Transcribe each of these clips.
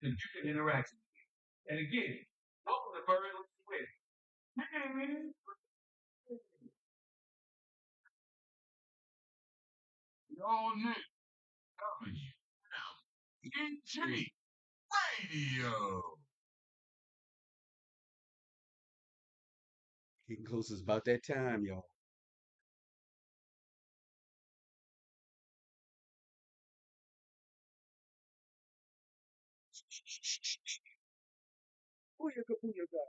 that you can interact with. And again, welcome to Bird with. Hey, man. Y'all new coming into Radio. Getting close. It's about that time, y'all. Booyaka, booyaka.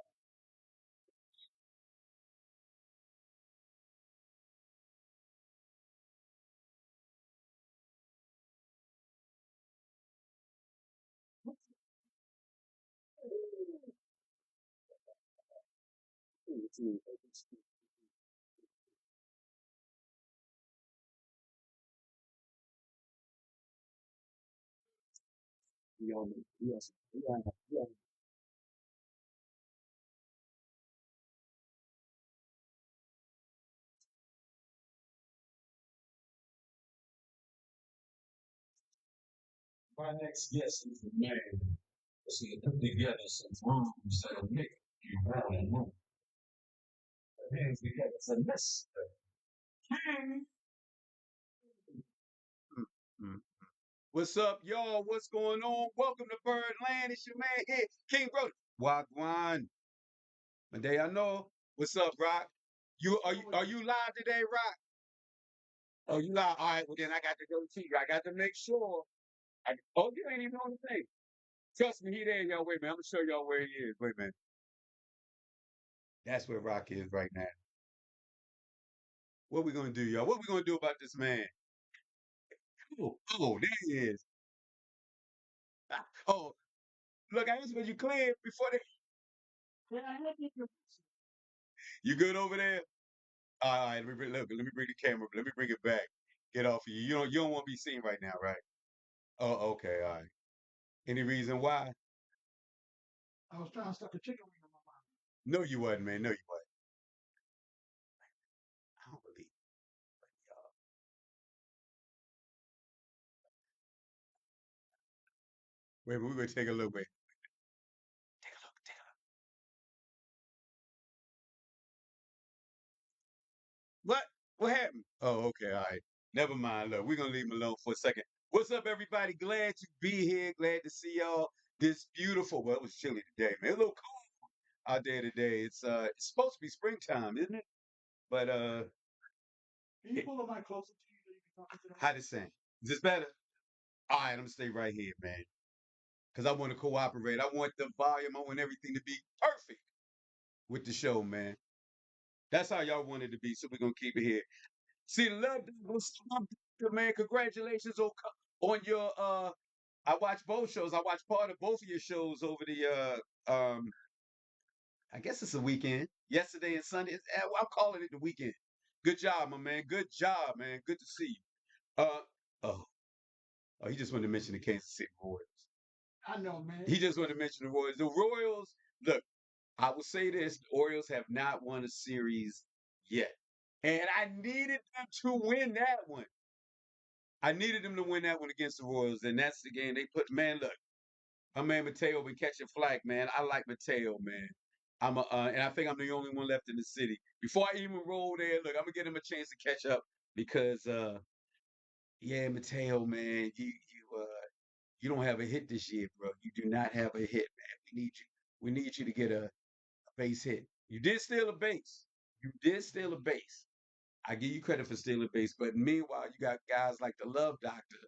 Yes, yeah. My next guest is the man that's going to put together some grooves that'll make you want to move. The hands together. It's a list. King. Mm. What's up, y'all? What's going on? Welcome to Birdland. It's your man here, King Brody. Wagwan. My day I know. What's up, Rock? You live today, Rock? Oh, you live? All right. Well, then I got to go to you. I got to make sure. You ain't even on the thing. Trust me, he there, y'all. Wait a minute. I'm gonna show y'all where he is. Wait a minute. That's where Rock is right now. What we gonna do, y'all? What we gonna do about this man? There he is. Oh, look, I asked when you cleared before they. You good over there? All right, let me bring the camera. Let me bring it back. Get off of you. You don't want to be seen right now, right? Oh, okay, all right. Any reason why? I was trying to stuff a chicken wing in my mouth. No, you wasn't, man. No, you wasn't. I don't believe y'all. Wait, we're gonna take a look. Wait, take a look. Take a look. What? What happened? Oh, okay, all right. Never mind. Look, we're gonna leave him alone for a second. What's up, everybody? Glad to be here. Glad to see y'all. This beautiful. Well, it was chilly today, man. A little cool out there today. It's supposed to be springtime, isn't it? But Can you pull a mic closer to you so you can talk into the how mic? to sing? Is this better? All right, I'm gonna stay right here, man. Cause I want to cooperate. I want the volume. I want everything to be perfect with the show, man. That's how y'all want it to be. So we're gonna keep it here. See, love, man. Congratulations on your. I watched both shows. I watched part of both of your shows over the. I guess it's a weekend. Yesterday and Sunday. I'm calling it the weekend. Good job, my man. Good job, man. Good to see you. Oh, he just wanted to mention the Kansas City Royals. I know, man. He just wanted to mention the Royals. The Royals. Look, I will say this: the Orioles have not won a series yet, and I needed them to win that one. I needed them to win that one against the Royals, and that's the game they put. Man, look, my man Mateo been catching flack, man. I like Mateo, man. And I think I'm the only one left in the city. Before I even roll there, look, I'm gonna give him a chance to catch up because, yeah, Mateo, man, you don't have a hit this year, bro. You do not have a hit, man. We need you. We need you to get a base hit. You did steal a base. You did steal a base. I give you credit for stealing a base, but meanwhile, you got guys like the Love Doctor.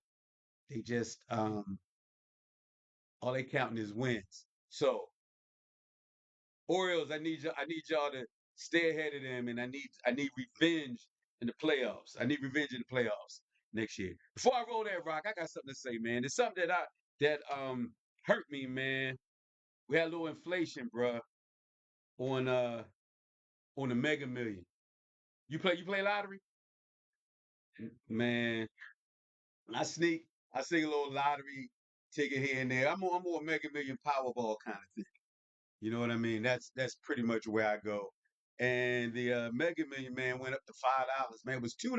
They just all they counting is wins. So Orioles, I need y'all to stay ahead of them, and I need revenge in the playoffs. I need revenge in the playoffs next year. Before I roll that rock, I got something to say, man. It's something that hurt me, man. We had a little inflation, bruh, on on the Mega Million. You play lottery? Man, I sneak I sneak a little lottery ticket here and there. I'm more Mega Million Powerball kind of thing. You know what I mean? That's pretty much where I go. And the Mega Million man went up to $5. Man, it was $2.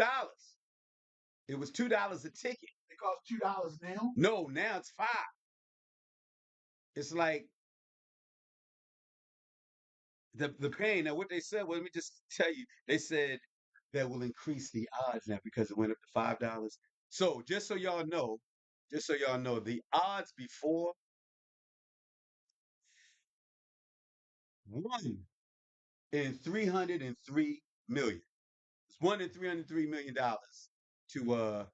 It was $2 a ticket. It costs $2 now. No, now it's five. it's like the pain. Now, what they said, well, let me just tell you, they said that will increase the odds now because it went up to $5. So just so y'all know, the odds before 1 in 303 million. It's 1 in 303 million dollars to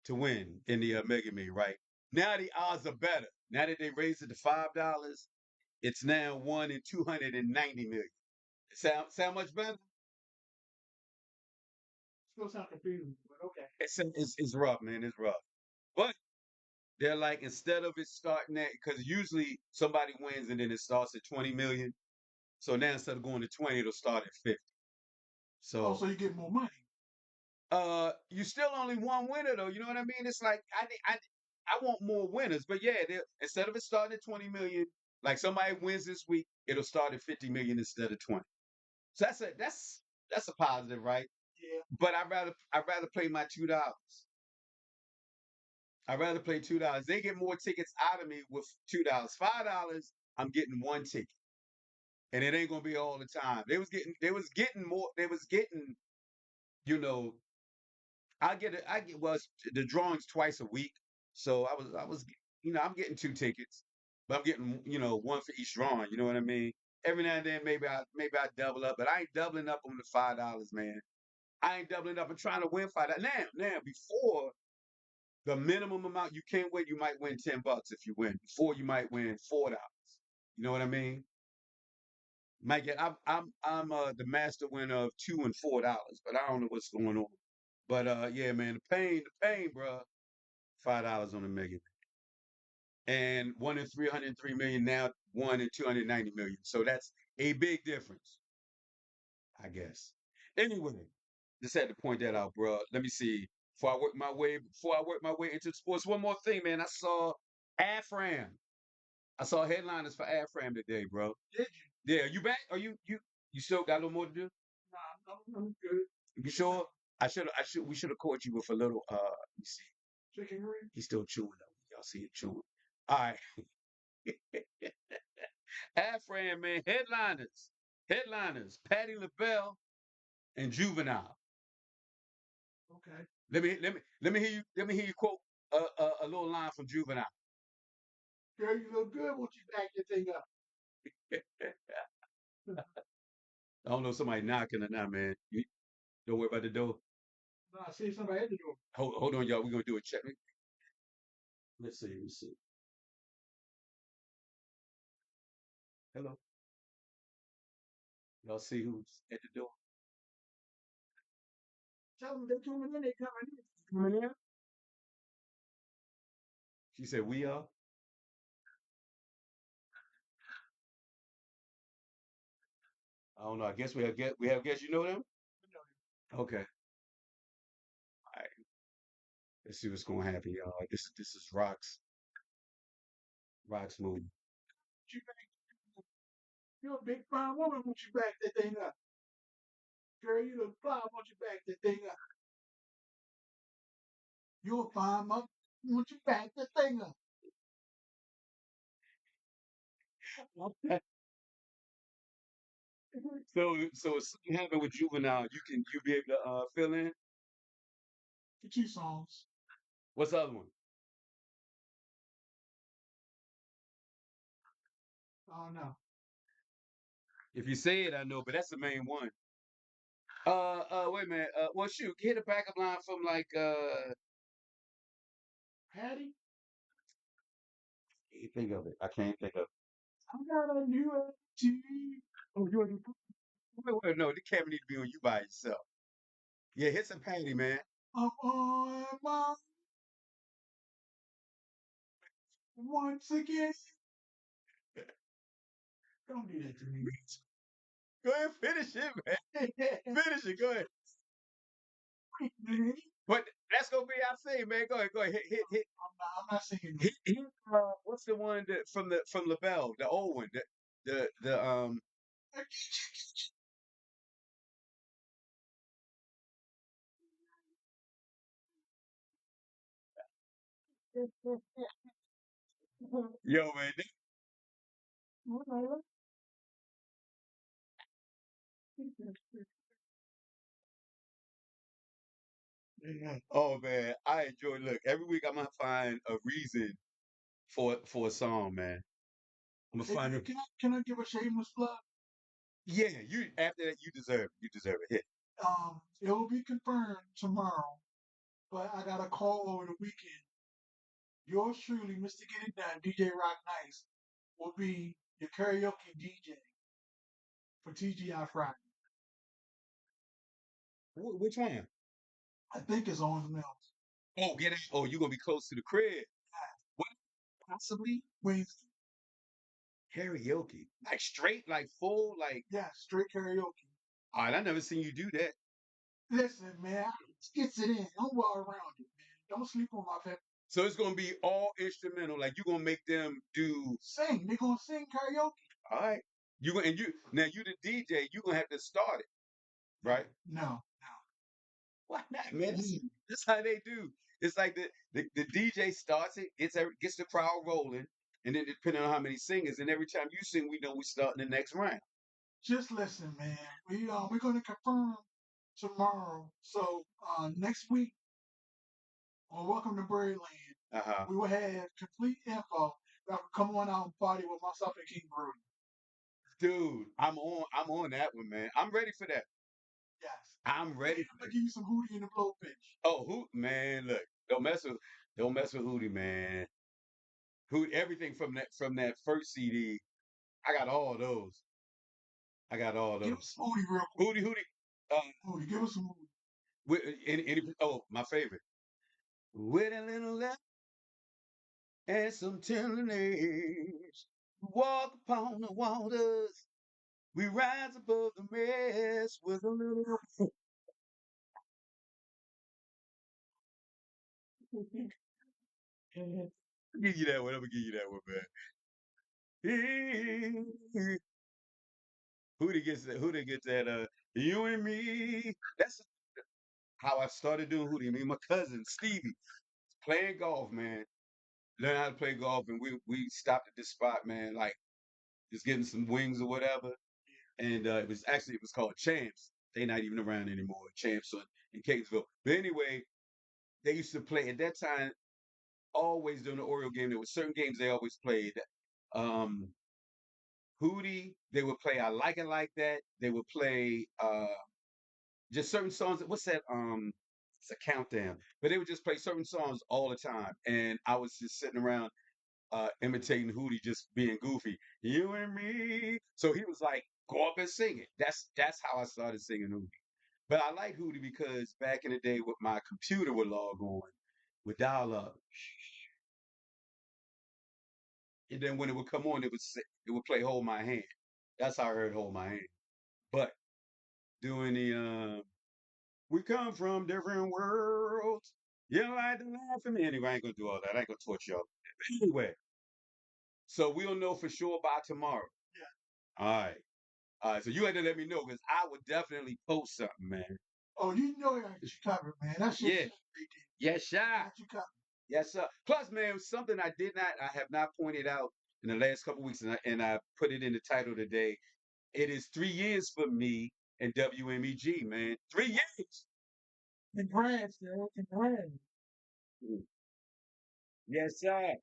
win in the Mega Million, right? Now the odds are better. Now that they raised it to $5, it's now 1 in 290 million. Sound much better? Still sound confusing, but okay. It's rough, man. It's rough. But they're like, instead of it starting at, because usually somebody wins and then it starts at 20 million. So now instead of going to 20, it'll start at 50. Oh, So so you get more money. you still only one winner though. You know what I mean? It's like I want more winners, but yeah, instead of it starting at 20 million, like somebody wins this week, it'll start at 50 million instead of 20. So that's a positive, right? Yeah. But I'd rather play my $2. I'd rather play $2. They get more tickets out of me with $2. $5, I'm getting one ticket. And it ain't gonna be all the time. They was getting more, they was getting, you know, well, the drawings twice a week. So I was I'm getting two tickets, but I'm getting, one for each drawing, you know what I mean? Every now and then maybe I double up, but I ain't doubling up on the $5, man. I ain't doubling up and trying to win $5. Now, before, the minimum amount you can win, you might win $10 if you win. Before, you might win $4. You know what I mean? Might get. I'm the master winner of $2 and $4, but I don't know what's going on. But yeah, man, the pain, bro. $5 on a million, and 1 in 303 million now. 1 in 290 million. So that's a big difference, I guess. Anyway, just had to point that out, bro. Let me see. Before I work my way into the sports, one more thing, man. AFRAM. I saw headliners for AFRAM today, bro. Did you? Yeah, you back? Are you still got a little more to do? Nah, I'm good. You sure? We should have caught you with a little. Let me see. Chicken wing. He's still chewing up. Y'all see him chewing. All right. AFRAM, man. Headliners. Patti LaBelle and Juvenile. Okay. Let me hear you quote a little line from Juvenile. Girl, you look good once you back that thing up. I don't know if somebody knocking or not, man. You don't worry about the door. No, I see somebody at the door. Hold on, y'all. We're gonna do a check. Let's see. Hello. Y'all see who's at the door? Tell them they're coming in. They coming in. Coming in. She said, "We are." I don't know. I guess we have guests. You know them? Okay. All right. Let's see what's gonna happen, y'all. This is Rock's movie. You back. You're a big fine woman once you back that thing up. Girl, you look fly once you back that thing up. You're a fine mother once you back that thing up. So if something happened with Juvenile, you be able to fill in. The two songs. What's the other one? Oh no. If you say it, I know, but that's the main one. Wait a minute. Well, shoot, get a backup line from like Patty, can't think of it. I can't think of it. I got a new attitude. Oh, wait, no, the camera need to be on you by yourself. Yeah, hit some Patty, man. I'm on my once again. Don't do that to me. Go ahead, finish it, man. Finish it. Go ahead. I'm But that's gonna be our thing, man. Go ahead. Hit. not singing. What's the one from LaBelle, the old one, the Yo, man. Oh man, I enjoy. Look, every week I'm gonna find a reason for a song, man. I'm gonna Hey, find man, it. can I give a shameless plug? Yeah, you after that, you deserve it. You deserve it. Hit. It will be confirmed tomorrow, but I got a call over the weekend. Yours truly, Mr. Get It Done, DJ Rock Nice, will be your karaoke DJ for TGI Friday. Which one? I think it's on Mills. Oh, get it. Oh, you gonna be close to the crib. What? Possibly Wednesday. karaoke, like straight, like full, like. Yeah, straight karaoke. All right, I never seen you do that. Listen, man, gets it in. Don't walk around it, man. Don't sleep on my pep. So it's gonna be all instrumental. Like you gonna make them do. Sing. They're gonna sing karaoke. All right. You gonna and you now you the DJ. You gonna have to start it, right? No. Why not, man? That's how they do. It's like the DJ starts it, gets the crowd rolling, and then depending on how many singers, and every time you sing, we know we start in the next round. Just listen, man. We're gonna confirm tomorrow. So next week on Welcome to Birdland, Uh-huh. we will have complete info that will come on out and party with myself and King Brody. Dude, I'm on that one, man. I'm ready for that. Yes. I'm ready I'm for gonna that. give you some Hootie and the Blowfish. Oh, man, look, don't mess with Hootie, man. Everything from that first CD, I got all those. I got all Give those. us some Hootie real quick. Hootie. Hootie, give us some Hootie. My favorite. With a little love and some tenderness, we walk upon the waters. We rise above the mess with a little. I'll give you that one. I'm gonna give you that one, man. Who to get that? You and me. That's how I started doing Hootie. Me and my cousin Stevie playing golf, man. Learn how to play golf, and we stopped at this spot, man. Like just getting some wings or whatever. And it was called Champs. They're not even around anymore. Champs in Catonsville. But anyway, they used to play at that time. Always during the Oriole game, there were certain games they always played. Um, Hootie, they would play I Like It Like That. They would play just certain songs. What's that? It's a countdown. But they would just play certain songs all the time. And I was just sitting around imitating Hootie, just being goofy. You and me. So he was like, go up and sing it. That's how I started singing Hootie. But I like Hootie because back in the day, with my computer would log on with dial up, and then when it would come on, it would play Hold My Hand. That's how I heard Hold My Hand. But doing the we come from different worlds. You like to laugh at me. Anyway, I ain't gonna do all that. I ain't gonna torture y'all. Anyway, so we'll know for sure by tomorrow. Yeah. All right. All right. So you had to let me know because I would definitely post something, man. Oh, you know I got you covered, man. That's your Yeah. shit right Yes, sir. there. I got you covered. Yes, sir. Plus, man, something I have not pointed out in the last couple weeks, and I put it in the title today. It is 3 years for me and WMEG, man. 3 years. Congrats, yo. Congrats. Mm. Yes, sir.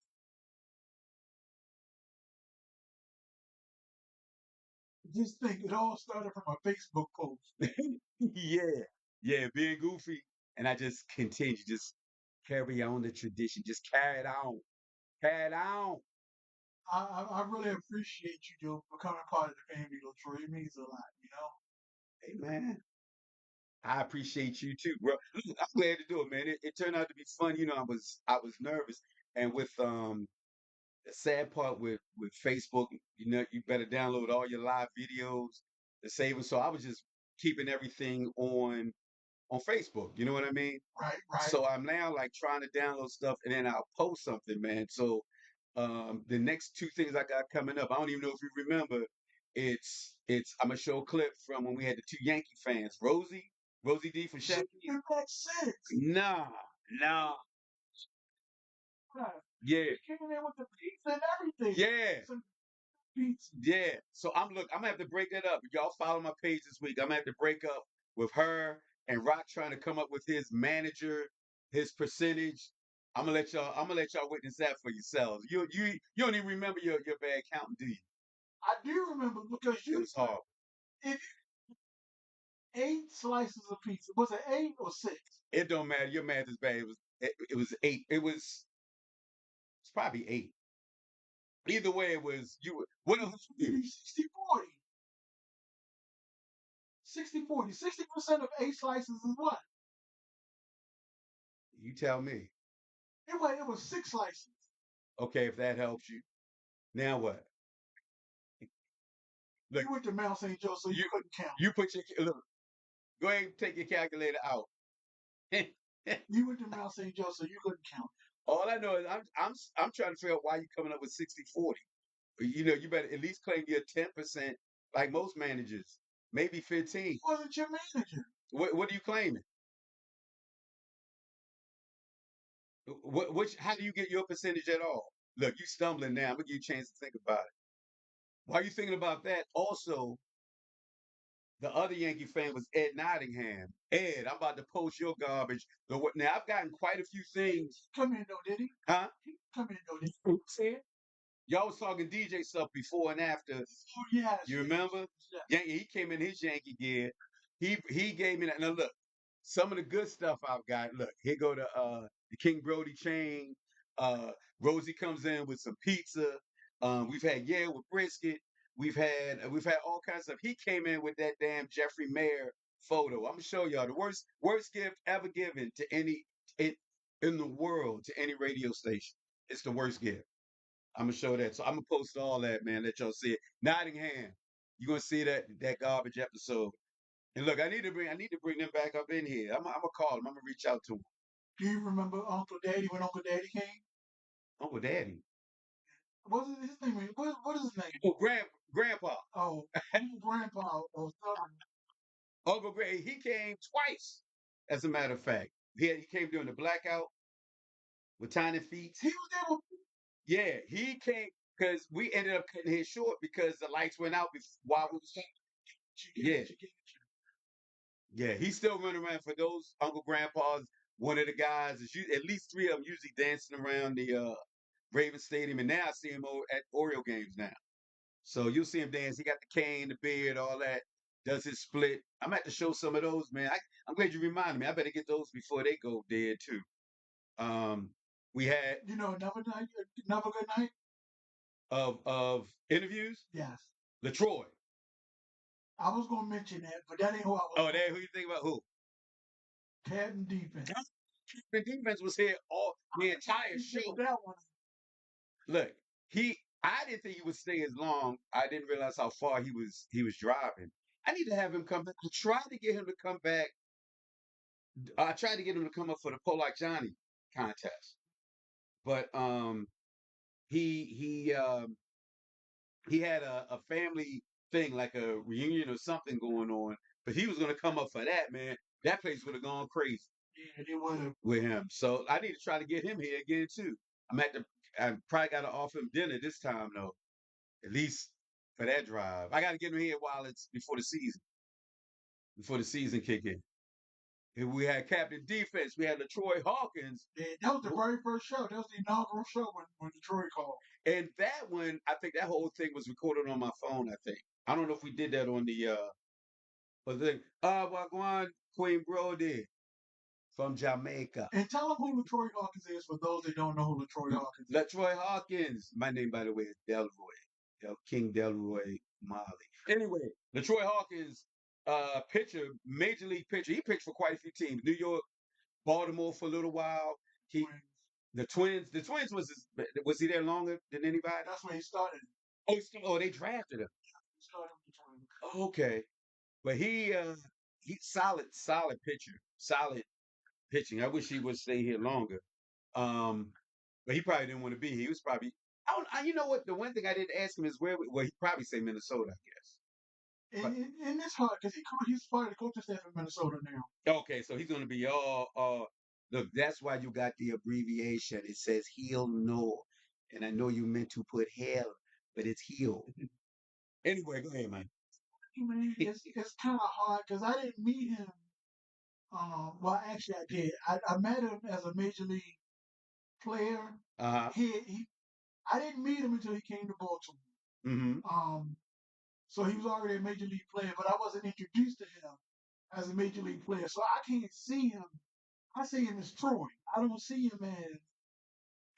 Just think, it all started from a Facebook post. Yeah. Yeah, being goofy. And I just continue, just carry on the tradition. Just carry it on. Carry it on. I really appreciate you, Joe, becoming part of the family, though, Troy. It means a lot, Hey, man. I appreciate you too, bro. Look, I'm glad to do it, man. It turned out to be fun. I was nervous, and with the sad part with Facebook, you better download all your live videos to save them. So I was just keeping everything on Facebook. You know what I mean? Right. So I'm now like trying to download stuff, and then I'll post something, man. So the next two things I got coming up, I don't even know if you remember. It's I'm gonna show a clip from when we had the two Yankee fans, Rosie D from Shit, Shaq. it makes sense. Nah, nah. Right. Yeah, He came in with the pizza and everything. yeah, Some pizza. yeah. So I'm gonna have to break that up. If y'all follow my page this week, I'm gonna have to break up with her and Rock trying to come up with his manager, his percentage. I'm gonna let y'all witness that for yourselves. You don't even remember your bad counting, do you? I do remember because It you was hard. if you 8 slices of pizza, was it 8 or 6? It don't matter. Your math is bad. It was eight. It's probably eight. Either way, it was you. What else you do? 60 40. 60 40. 60% of 8 slices is what? You tell me. It was 6 slices. Okay, if that helps you. Now what? Look, You went to Mount St. Joe, so you couldn't count. you put your look. Go ahead and take your calculator out. You went to Mount St. Joe, so you couldn't count. All I know is I'm trying to figure out why you're coming up with 60-40. You know, you better at least claim your 10%, like most managers, maybe 15. He wasn't your manager. What are you claiming? How do you get your percentage at all? Look, you stumbling now. I'm gonna give you a chance to think about it. While you thinking about that, also the other Yankee fan was Ed Nottingham. Ed, I'm about to post your garbage. Now I've gotten quite a few things. Come in though, did he? Huh? He come in though, did he? See it? Y'all was talking DJ stuff before and after. Oh yes. You remember? Yes. Yankee, he came in his Yankee gear. He gave me that. Now look, some of the good stuff I've got. Look, here go the King Brody chain. Uh, Rosie comes in with some pizza. We've had with brisket. We've had all kinds of stuff. He came in with that damn Jeffrey Mayer photo. I'm gonna show y'all the worst gift ever given to any in, in the world to any radio station. It's the worst gift. I'm gonna show that. So I'm gonna post all that, man. Let y'all see it. Nottingham, you're gonna see that garbage episode. And look, I need to bring them back up in here. I'm gonna call them. I'm gonna reach out to them. Do you remember Uncle Daddy when Uncle Daddy came? Uncle Daddy. What's his name? What is his name? Oh, Grandpa. Oh, Uncle Grandpa or something. Uncle Greg. He came twice. As a matter of fact, he came during the blackout with Tiny Feet. He was there with Yeah, he came because we ended up cutting his short because the lights went out while we was talking. Yeah, yeah, he's still running around for those Uncle Grandpas. One of the guys is at least three of them usually dancing around the Raven Stadium, and now I see him at Oriole games now. So you'll see him dance. He got the cane, the beard, all that. Does his split. I'm at to show some of those, man. I'm glad you reminded me. I better get those before they go dead too. Um, we had Another good night. of interviews. Yes, Latroy. I was gonna mention that, but that ain't who I was. Oh, there. Who you think about? Who? Captain Defense. The defense was here all the entire show. That one. Look, I didn't think he would stay as long. I didn't realize how far he was driving. I need to have him come back. I tried to get him to come back. I tried to get him to come up for the Polak Johnny contest, but he had a family thing like a reunion or something going on. But he was gonna come up for that, man. That place would have gone crazy. Yeah, they would have. With him. So I need to try to get him here again too. I probably got to offer him dinner this time though, at least for that drive. I got to get him here while it's before the season kick in. And we had Captain Defense. We had LaTroy Hawkins. Yeah, that was the very first show. That was the inaugural show when Detroit called. And that one, I think that whole thing was recorded on my phone. I think I don't know if we did that on the Wagwan Queen Brody from Jamaica. And tell them who LaTroy Hawkins is for those that don't know who LaTroy Hawkins is. LaTroy Hawkins. My name, by the way, is Delroy. King Delroy Molly. Anyway, LaTroy Hawkins, pitcher, major league pitcher. He pitched for quite a few teams. New York, Baltimore for a little while. The Twins was he there longer than anybody? That's when he started. Oh, they drafted him. He started with the Twins. Okay, but he's solid pitcher, solid pitching. I wish he would stay here longer. But he probably didn't want to be here. He was probably. You know what? The one thing I didn't ask him is where. Well, he probably say Minnesota, I guess. And it's hard because he's part of the coaching staff in Minnesota now. Okay, so he's going to be all Look, that's why you got the abbreviation. It says heal no. And I know you meant to put hell, but it's heal. Anyway, go ahead, man. Man, it's kind of hard because I didn't meet him. Well, actually, I did. I met him as a major league player. Uh-huh. He I didn't meet him until he came to Baltimore. Mm-hmm. So he was already a major league player, but I wasn't introduced to him as a major league player. So I can't see him. I see him as Troy. I don't see him as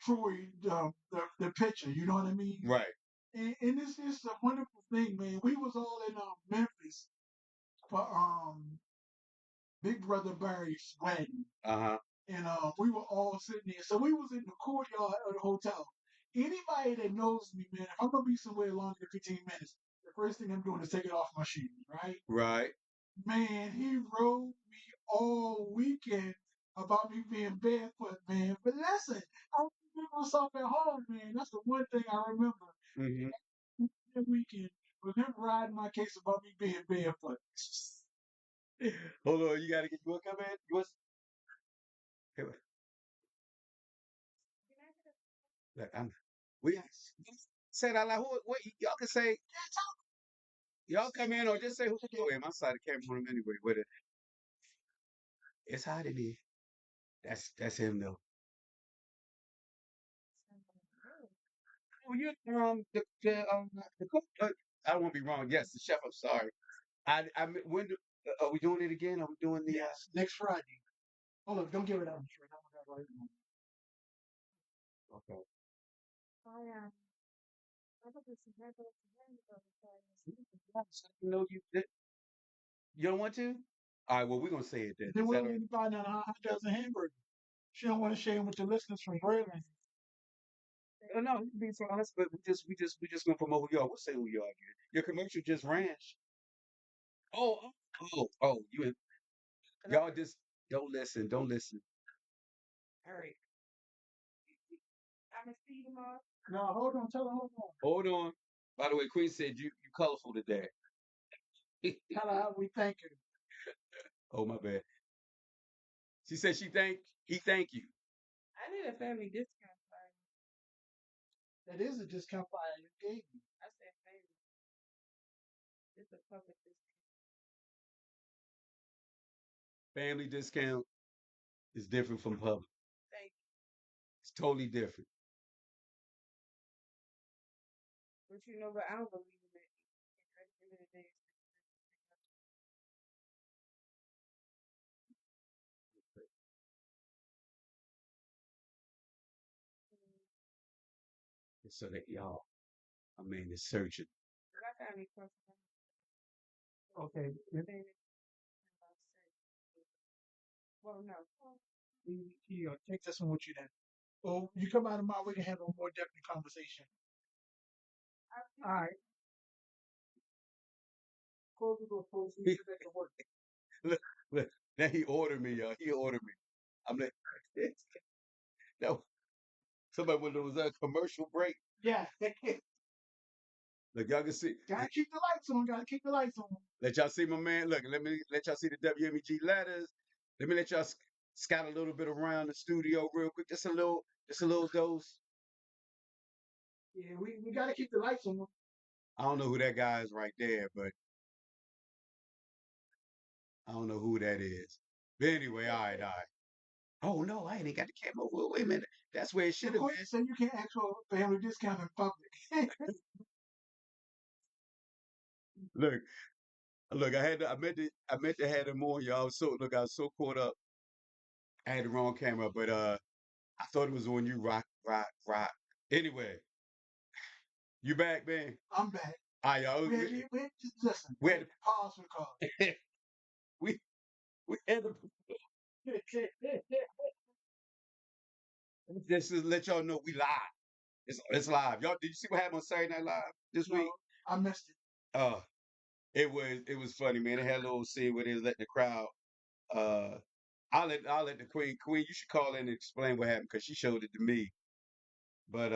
Troy, the pitcher. You know what I mean? Right. And it's just a wonderful thing, man. We was all in Memphis for Big Brother Barry's wedding, Uh-huh. and we were all sitting there. So we was in the courtyard of the hotel. Anybody that knows me, man, if I'm gonna be somewhere longer than 15 minutes, the first thing I'm doing is taking off my shoes, right? Right. Man, he rode me all weekend about me being barefoot, man. But listen, I remember myself at home, man. That's the one thing I remember Mm-hmm. that weekend was him riding my case about me being barefoot. Hold on, you wanna come in? Hey, wait. Look, we said out loud. What y'all can say? Y'all come in or just say who's doing. My side of the camera on him anyway. But it's hot in here. That's him though. Oh, you the cook. I don't want to be wrong. Yes, the chef. I'm sorry. When are we doing it again? Are we doing the? Yes, next Friday. Oh, look, don't give it out. Okay. You know you don't want to. All right. Well, we're gonna say it then. Then Is we'll that all right? need to find out how dozen hamburger. She don't want to share them with the listeners from Breland. No, it can be for us, but we just gonna promote who you are. We'll say who you are again. Your commercial just ran. Oh, y'all just don't listen. Don't listen. No, hold on, tell her, hold on. Hold on. By the way, Queen said you colorful today. Tell her how we thank her. Oh my bad. She said he thank you. That is a discount flyer you gave me. Family discount is different from public. It's totally different. So that y'all, I mean, it's searching. Okay. Take this one with you then. Well, you come out of my way to have a more definite conversation. All right. Close the door, close the door, back to work. Look, now he ordered me, y'all. He ordered me. I'm like, no. Somebody when there was a commercial break. Yeah. Look, y'all can see. Gotta keep the lights on. Gotta keep the lights on. Let y'all see my man. Look, let me let y'all see the WMEG letters. Let me let y'all scout a little bit around the studio real quick. Just a little dose. Yeah, we gotta keep the lights on. I don't know who that guy is right there, but I don't know who that is. But anyway, all right, all right. Oh no, I ain't got the camera. Wait a minute. That's where it should have been. So you can't ask for a family discount in public. Look, look. I meant to have them on, y'all. I was so caught up. I had the wrong camera, but I thought it was on you. Rock, rock, rock. Anyway, you back, man? I'm back. All right, y'all. We had just listen. We had Pause for the call. we we had to just to let y'all know we live. It's live. Y'all, did you see what happened on Saturday Night Live this week? I missed it. It was funny, man. They had a little scene where they was letting the crowd. Uh, I'll let the Queen. You should call in and explain what happened because she showed it to me. But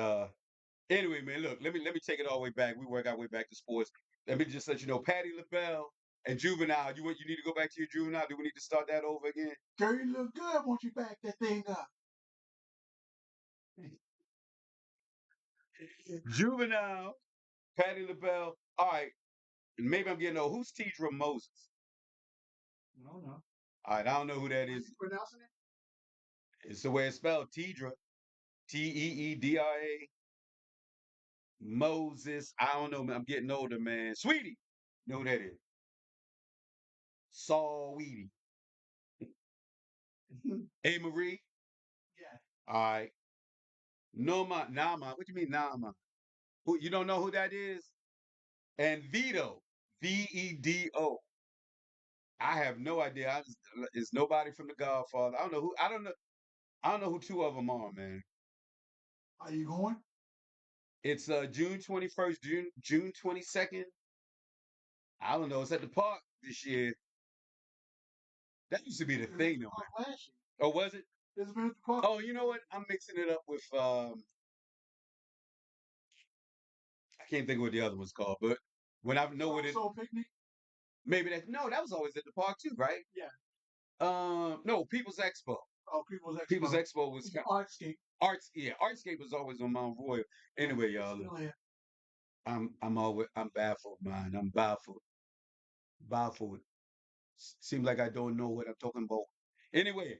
anyway, man, look. Let me take it all the way back. We work our way back to sports. Let me just let you know, Patty LaBelle And juvenile, you need to go back to your juvenile. Do we need to start that over again? Curry look good once you back that thing up. Juvenile, Patti LaBelle. All right, maybe I'm getting old. Who's Tidra Moses? No, no. All right, I don't know who that How is. you pronouncing it? It's the way it's spelled. Tidra, Teedra. Moses. I don't know. I'm getting older, man. Sweetie. Know who that is? Saul Weedy. A. Marie. Yeah. All right. Noma, Nama. What do you mean Nama? Who you don't know who that is? And Vito. Vedo. I have no idea. It's nobody from the Godfather. I don't know who. I don't know. I don't know who two of them are, man. Are you going? It's June 21st, June 22nd. I don't know. It's at the park this year. That used to be the It was at thing, the though, park man. last year. Oh, was it? It's been at the park. Oh, you know what? I'm mixing it up with I can't think of what the other one's called, but when I know what it So picnic. maybe that no, that was always at the park too, right? Yeah. No, People's Expo. Oh, People's People's Expo. Expo was Artscape. Artscape was always on Mount Royal. Anyway, y'all, look, Still here. I'm baffled, man. I'm baffled. Baffled. Seems like I don't know what I'm talking about. Anyway,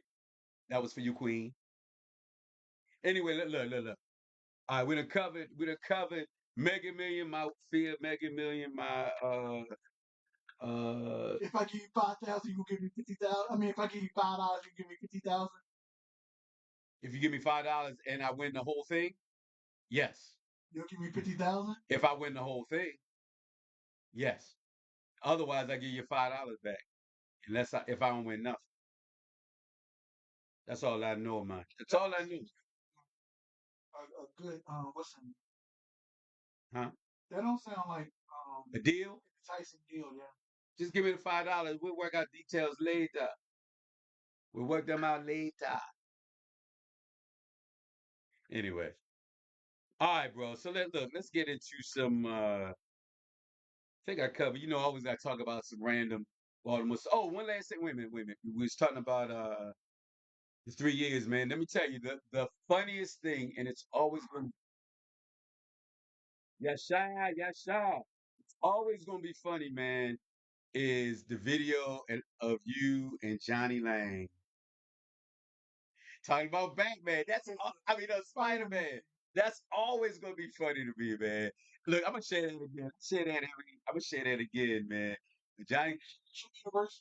that was for you, Queen. Anyway, look. All right, we done covered Mega Million, my fear, Mega Million, my If I give you 5,000, you will give me 50,000. I mean, if I give you $5, you give me 50,000. if you give me $5 and I win the whole thing, yes. You'll give me 50,000. If I win the whole thing, yes. Otherwise, I give you $5 back, if I don't win nothing. That's all I know, man. That's all I knew. A good what's the Huh? that don't sound like A deal? enticing deal, yeah. Just give me the $5. We'll work out details later. We'll work them out later. Anyway. All right, bro. So let's get into some I think I covered, always I talk about some random Baltimore. Oh, one last thing. Wait a minute. We was talking about the 3 years, man. Let me tell you, the funniest thing, and it's always been Yasha. It's always gonna be funny, man, is the video of you and Johnny Lang talking about Batman. Spider-Man. That's always gonna be funny to me, man. Look, I'm gonna share that again. I'm gonna share that again, man. Johnny, Anniversary.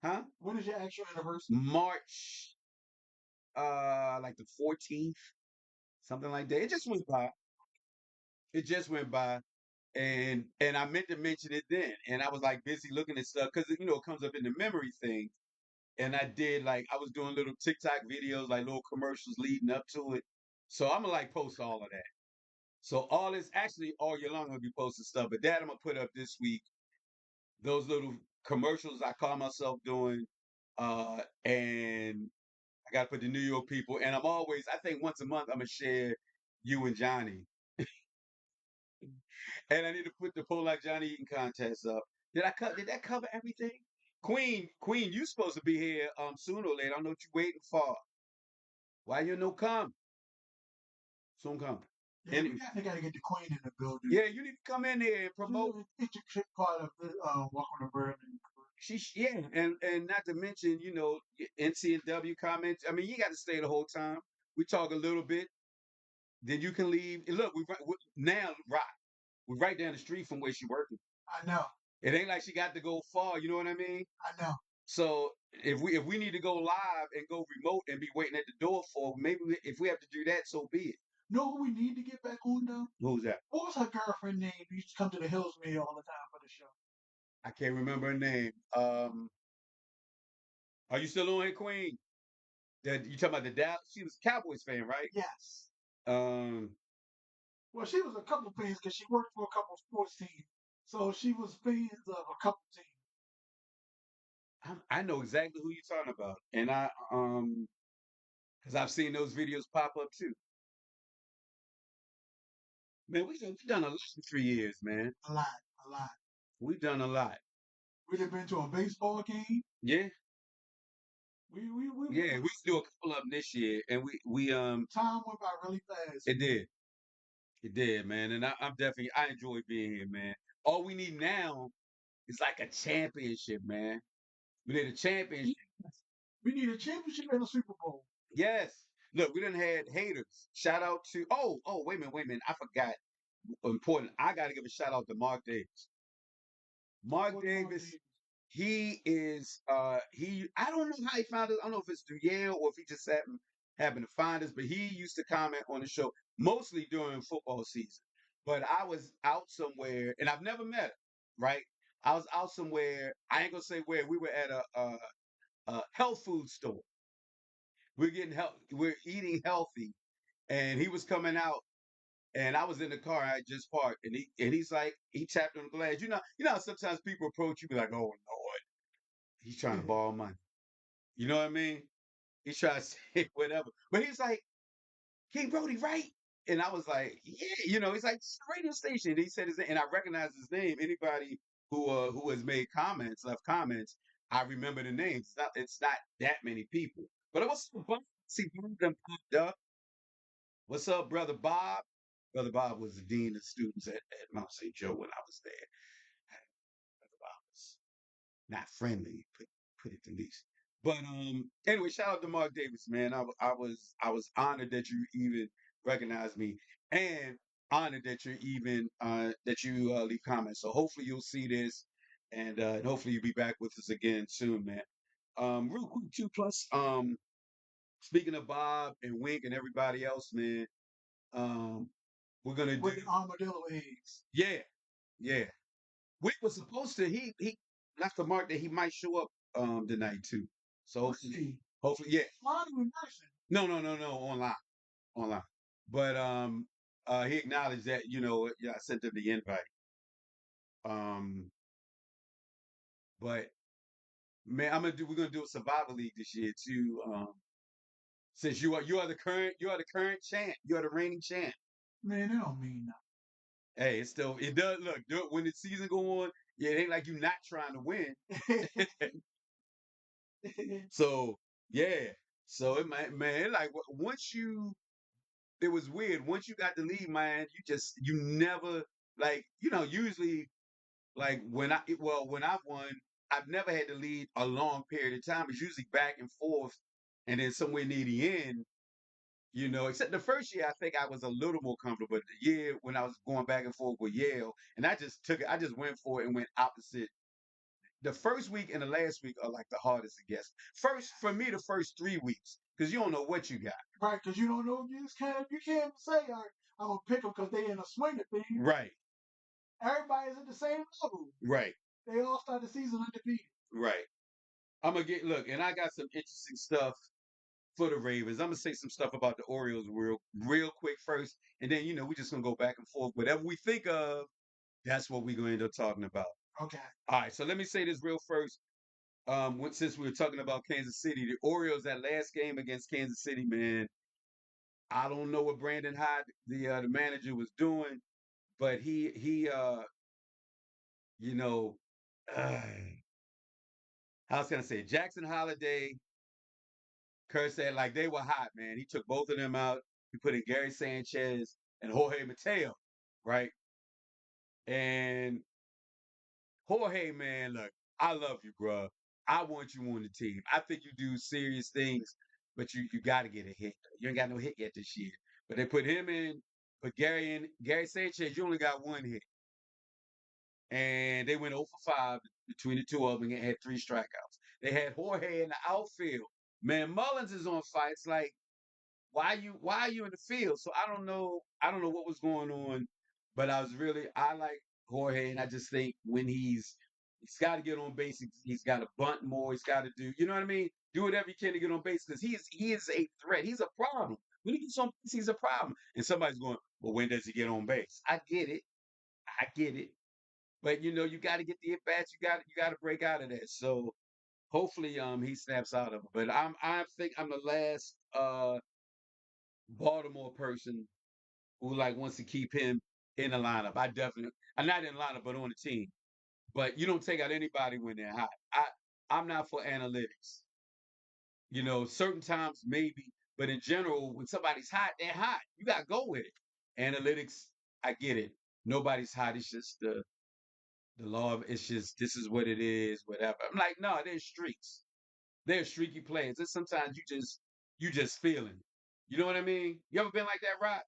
huh? When is your actual anniversary? March, like the 14th, something like that. It just went by. It just went by. And I meant to mention it then, and I was like busy looking at stuff because it comes up in the memory thing. And I did I was doing little TikTok videos, like little commercials leading up to it. So I'm gonna post all of that. So all this actually all year long I'm gonna be posting stuff, but that I'm gonna put up this week. Those little commercials I call myself doing, and I gotta put the New York people. And I think once a month I'm gonna share you and Johnny. And I need to put the Pull Like Johnny Eating contest up. Did that cover everything? Queen, you supposed to be here sooner or later. I don't know what you waiting for. Why you no come? Soon come. Yeah, And we gotta get the Queen in the building. yeah, you need to come in here and promote. Intricate part of the Welcome to Berlin. And not to mention, NCW comments. I mean, you got to stay the whole time. We talk a little bit, then you can leave. And look, now Rock. We're right down the street from where she working. I know. It ain't like she got to go far. You know what I mean? I know. So if we need to go live and go remote and be waiting at the door for, maybe if we have to do that, so be it. Know who we need to get back on though? Who's that? What was her girlfriend name? Who used to come to the Hills Meal all the time for the show. I can't remember her name. Are you still on here, Queen? That you talking about the Dallas? She was a Cowboys fan, right? Yes. Um, Well, she was a couple of fans because she worked for a couple of sports teams, so she was fans of a couple of teams. I know exactly who you're talking about, and because I've seen those videos pop up too. Man, we've done a lot in 3 years, man. A lot. We've done a lot. We'd have been to a baseball game. Yeah, We yeah. We do a couple of them this year, and we time went by really fast, it man. did, it did, man. And I'm definitely I enjoy being here, man. All we need now is like a championship, man. We need a championship. We need a championship and a Super Bowl. Yes. Look, we done had haters. Shout out to wait a minute, wait a minute. I forgot important. I gotta give a shout out to Mark Davis. Mark What Mark Davis, Davis? he is he I don't know how he found us. I don't know if it's through Yale or if he just happened to find us, but he used to comment on the show mostly during football season. But I was out somewhere and I've never met him, right? I was out somewhere, I ain't gonna say where, we were at a health food store. We're eating healthy, and he was coming out, and I was in the car. I just parked, and he's like, he tapped on the glass. You know, how sometimes people approach you, be like, "Oh Lord, he's trying to borrow money." You know what I mean? He's trying to say whatever, but he's like, "King Brody, right?" And I was like, "Yeah." You know, he's like, "It's a radio station." And he said his name, and I recognize his name. Anybody who has made comments, left comments, I remember the names. It's not that many people, but it was fun. See, one of them popped up. What's up, Brother Bob? Brother Bob was the dean of students at Mount St. Joe when I was there. Brother Bob was not friendly, put it the least. But anyway, shout out to Mark Davis, man. I was honored that you even recognized me, and honored that you're even that you leave comments. So hopefully you'll see this, and hopefully you'll be back with us again soon, man. Real quick too. Plus, speaking of Bob and Wink and everybody else, man. Um, we're gonna do With the armadillo eggs. yeah, yeah. We was supposed to he left a mark that he might show up tonight too. So Really? hopefully yeah. Flying in person. No, online. Online. But he acknowledged that, yeah, I sent him the invite. Um but man, we're gonna do a survival league this year too. Since you are the current champ, you are the reigning champ. Man, that don't mean Hey, it does when the season go on, yeah, it ain't like you not trying to win. nothing. So yeah, so it might, man, like once it was weird. Once you got the lead, man, you never like usually like when I've won, I've never had to lead a long period of time. It's usually back and forth, and then somewhere near the end, except the first year, I think I was a little more comfortable. But the year when I was going back and forth with Yale, and I just took it, I just went for it and went opposite. The first week and the last week are like the hardest to guess. First, for me, the first 3 weeks, because you don't know what you got. Right, because you don't know. You can't say, all right, I'm gonna pick them because they in a swing of things. Right, Everybody's at the same level. right, They all start the season undefeated. right. I'm gonna look, and I got some interesting stuff for the Ravens. I'm gonna say some stuff about the Orioles real quick first, and then we just gonna go back and forth. Whatever we think of, that's what we're gonna end up talking about. Okay. All right, so let me say this real first. Since we were talking about Kansas City, the Orioles that last game against Kansas City, man, I don't know what Brandon Hyde, the manager, was doing, but he you know, uh, I was gonna say Jackson Holiday, Kurt said like they were hot, man. He took both of them out. He put in Gary Sanchez and Jorge Mateo, right? And Jorge, man, look, I love you, bro. I want you on the team. I think you do serious things, but you got to get a hit. You ain't got no hit yet this year. But they put him in, put Gary in. Gary Sanchez, you only got one hit. And they went 0 for 5 between the two of them and had 3 strikeouts. They had Jorge in the outfield. Man, Mullins is on fights like why are you in the field? So I don't know what was going on, but I like Jorge, and I just think when he's got to get on base, he's got to bunt more, he's got to do, you know what I mean? Do whatever he can to get on base because he is a threat. He's a problem. When he gets on base, he's a problem. And somebody's going, well, when does he get on base? I get it. But you got to get the at bats. You got to break out of that. So hopefully he snaps out of it. But I think I'm the last Baltimore person who like wants to keep him in the lineup. I'm not in the lineup, but on the team. but you don't take out anybody when they're hot. I'm not for analytics. Certain times maybe, but in general, when somebody's hot, they're hot. You gotta go with it. Analytics, I get it. Nobody's hot. It's just the law of it's just this is what it is, whatever. I'm like, no, there's streaks. There's streaky players. And sometimes you just feeling it. You know what I mean? You ever been like that, Rock?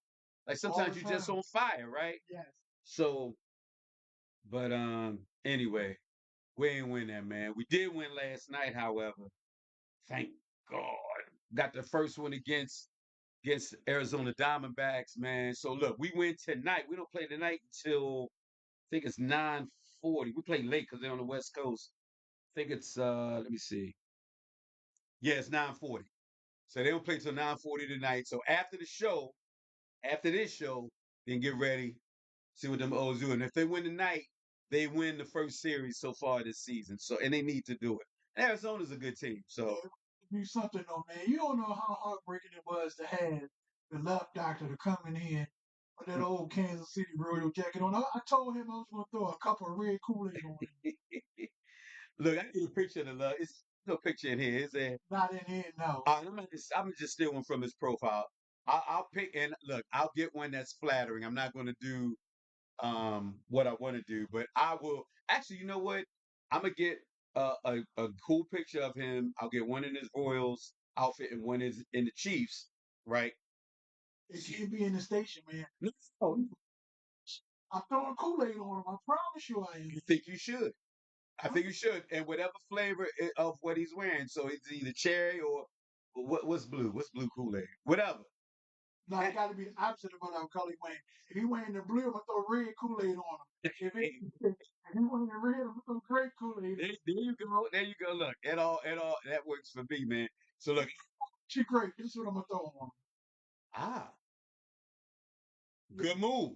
Like all sometimes the you just time. on fire, right? Yes. So, but anyway, we ain't win that, man. We did win last night, however. Thank God. Got the first one against Arizona Diamondbacks, man. So look, we win tonight. We don't play tonight until I think it's 9:40. We play late because they're on the West Coast. I think it's let me see. Yeah, it's 9:40. So they don't play till 9:40 tonight. So after this show, then get ready, see what them O's do. And if they win tonight, they win the first series so far this season. So and they need to do it. And Arizona's a good team. So It would be something though, man. You don't know how heartbreaking it was to have the left doctor to coming in with that old Kansas City Royal jacket on. I told him I was going to throw a cup of red Kool-Aid on him. look, I need a picture of the love. It's no picture in here, is there? Not in here, no. I'm gonna just steal one from his profile. I'll pick and look. I'll get one that's flattering. I'm not gonna do what I want to do, but I will. Actually, you know what? I'm gonna get a cool picture of him. I'll get one in his Royals outfit and one is in the Chiefs. Right? It can't be in the station, man. No, I'm throwing Kool-Aid on him. I promise you I am. I think you should. I think you should, and whatever flavor of what he's wearing. So it's either cherry or what's blue? What's blue Kool-Aid? Whatever. No, it got to be the opposite of what I'm calling wearing. If he wearing the blue, I'm going to throw red Kool-Aid on him. If he wearing the red, I'm going to throw grape Kool-Aid on him. There you go. There you go. Look, it all that works for me, man. So look, She grape. This is what I'm going to throw on him. ah, good move.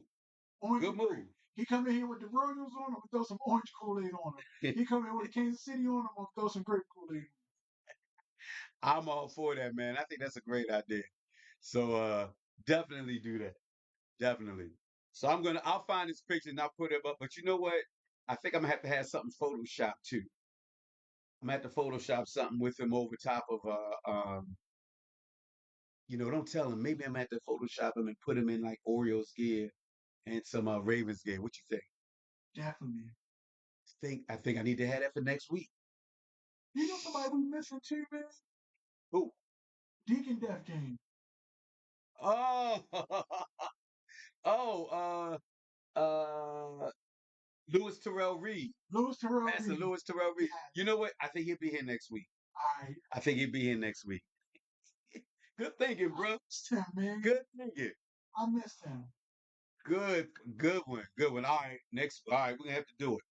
Orange Good and grape. move. He come in here with the Royals on, I'm going to throw some orange Kool-Aid on him. He come in with the Kansas City on, I'm going to throw some grape Kool-Aid on him. I'm all for that, man. I think that's a great idea. So definitely do that. Definitely. So I'll find this picture and I'll put it up. But you know what? I think I'm gonna have to have something photoshopped too. I'm gonna have to Photoshop something with him over top of don't tell him. Maybe I'm gonna have to Photoshop him and put him in like Orioles gear and some Ravens gear. What you think? Definitely. I think I need to have that for next week. You know somebody we missing too, man? Who? Deacon Def Jam. Oh, oh, Louis Terrell Reed. Louis Terrell Master Reed. Louis Terrell Reed. Yeah. You know what? I think he'll be here next week. All right. I think he'll be here next week. Good thinking, I bro. missed him, man. Good thinking. I missed him. Good, good one. Good one. All right, all right, we're gonna have to do it.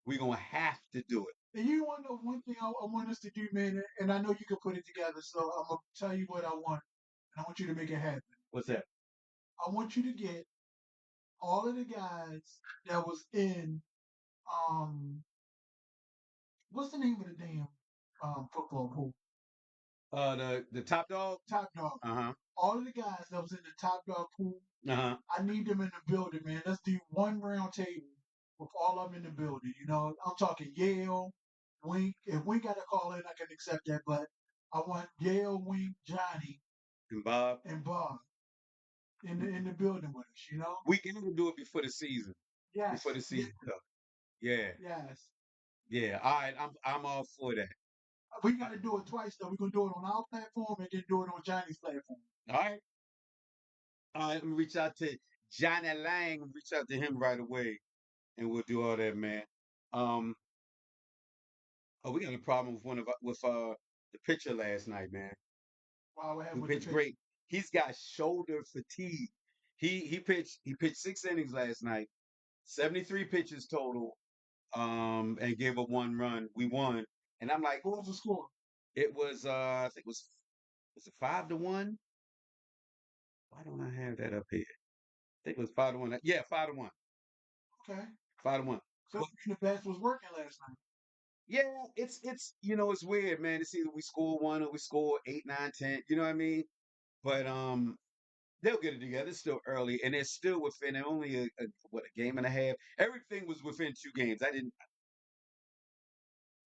We're gonna have to do it. And you want to know one thing I want us to do, man, and I know you can put it together, so I'm going to tell you what I want, and I want you to make it happen. What's that? I want you to get all of the guys that was in, um, what's the name of the damn football pool? The top dog? Top Dog. Uh-huh. All of the guys that was in the Top Dog pool, Uh-huh. I need them in the building, man. Let's do one round table with all of them in the building. You know, I'm talking Yale, Wink. If Wink got to call in, I can accept that. But I want Yale, Wink, Johnny, And Bob. and Bob in the building with us. You know. We can do it before the season. Yes. Before the season stuff. Yeah. Yes. Yeah. All right. I'm all for that. We got to do it twice though. We're gonna do it on our platform and then do it on Johnny's platform. All right. All right. Let me reach out to Johnny Lang. Reach out to him right away, and we'll do all that, man. Um. Oh, we got a problem with the pitcher last night, man. Wow, what happened Who with the pitched pitch? great. He's got shoulder fatigue. He pitched 6 innings last night, 73 pitches total, and gave up 1 run. We won. And I'm like, What was the score? it was I think was it 5-1? Why don't I have that up here? I think it was 5-1. Yeah, 5-1. Okay. 5-1. So the bats was working last night. Yeah, it's weird, man. It's either we score one or we score 8, 9, 10. You know what I mean? But they'll get it together. It's still early, and they're still within only a game and a half. Everything was within 2 games.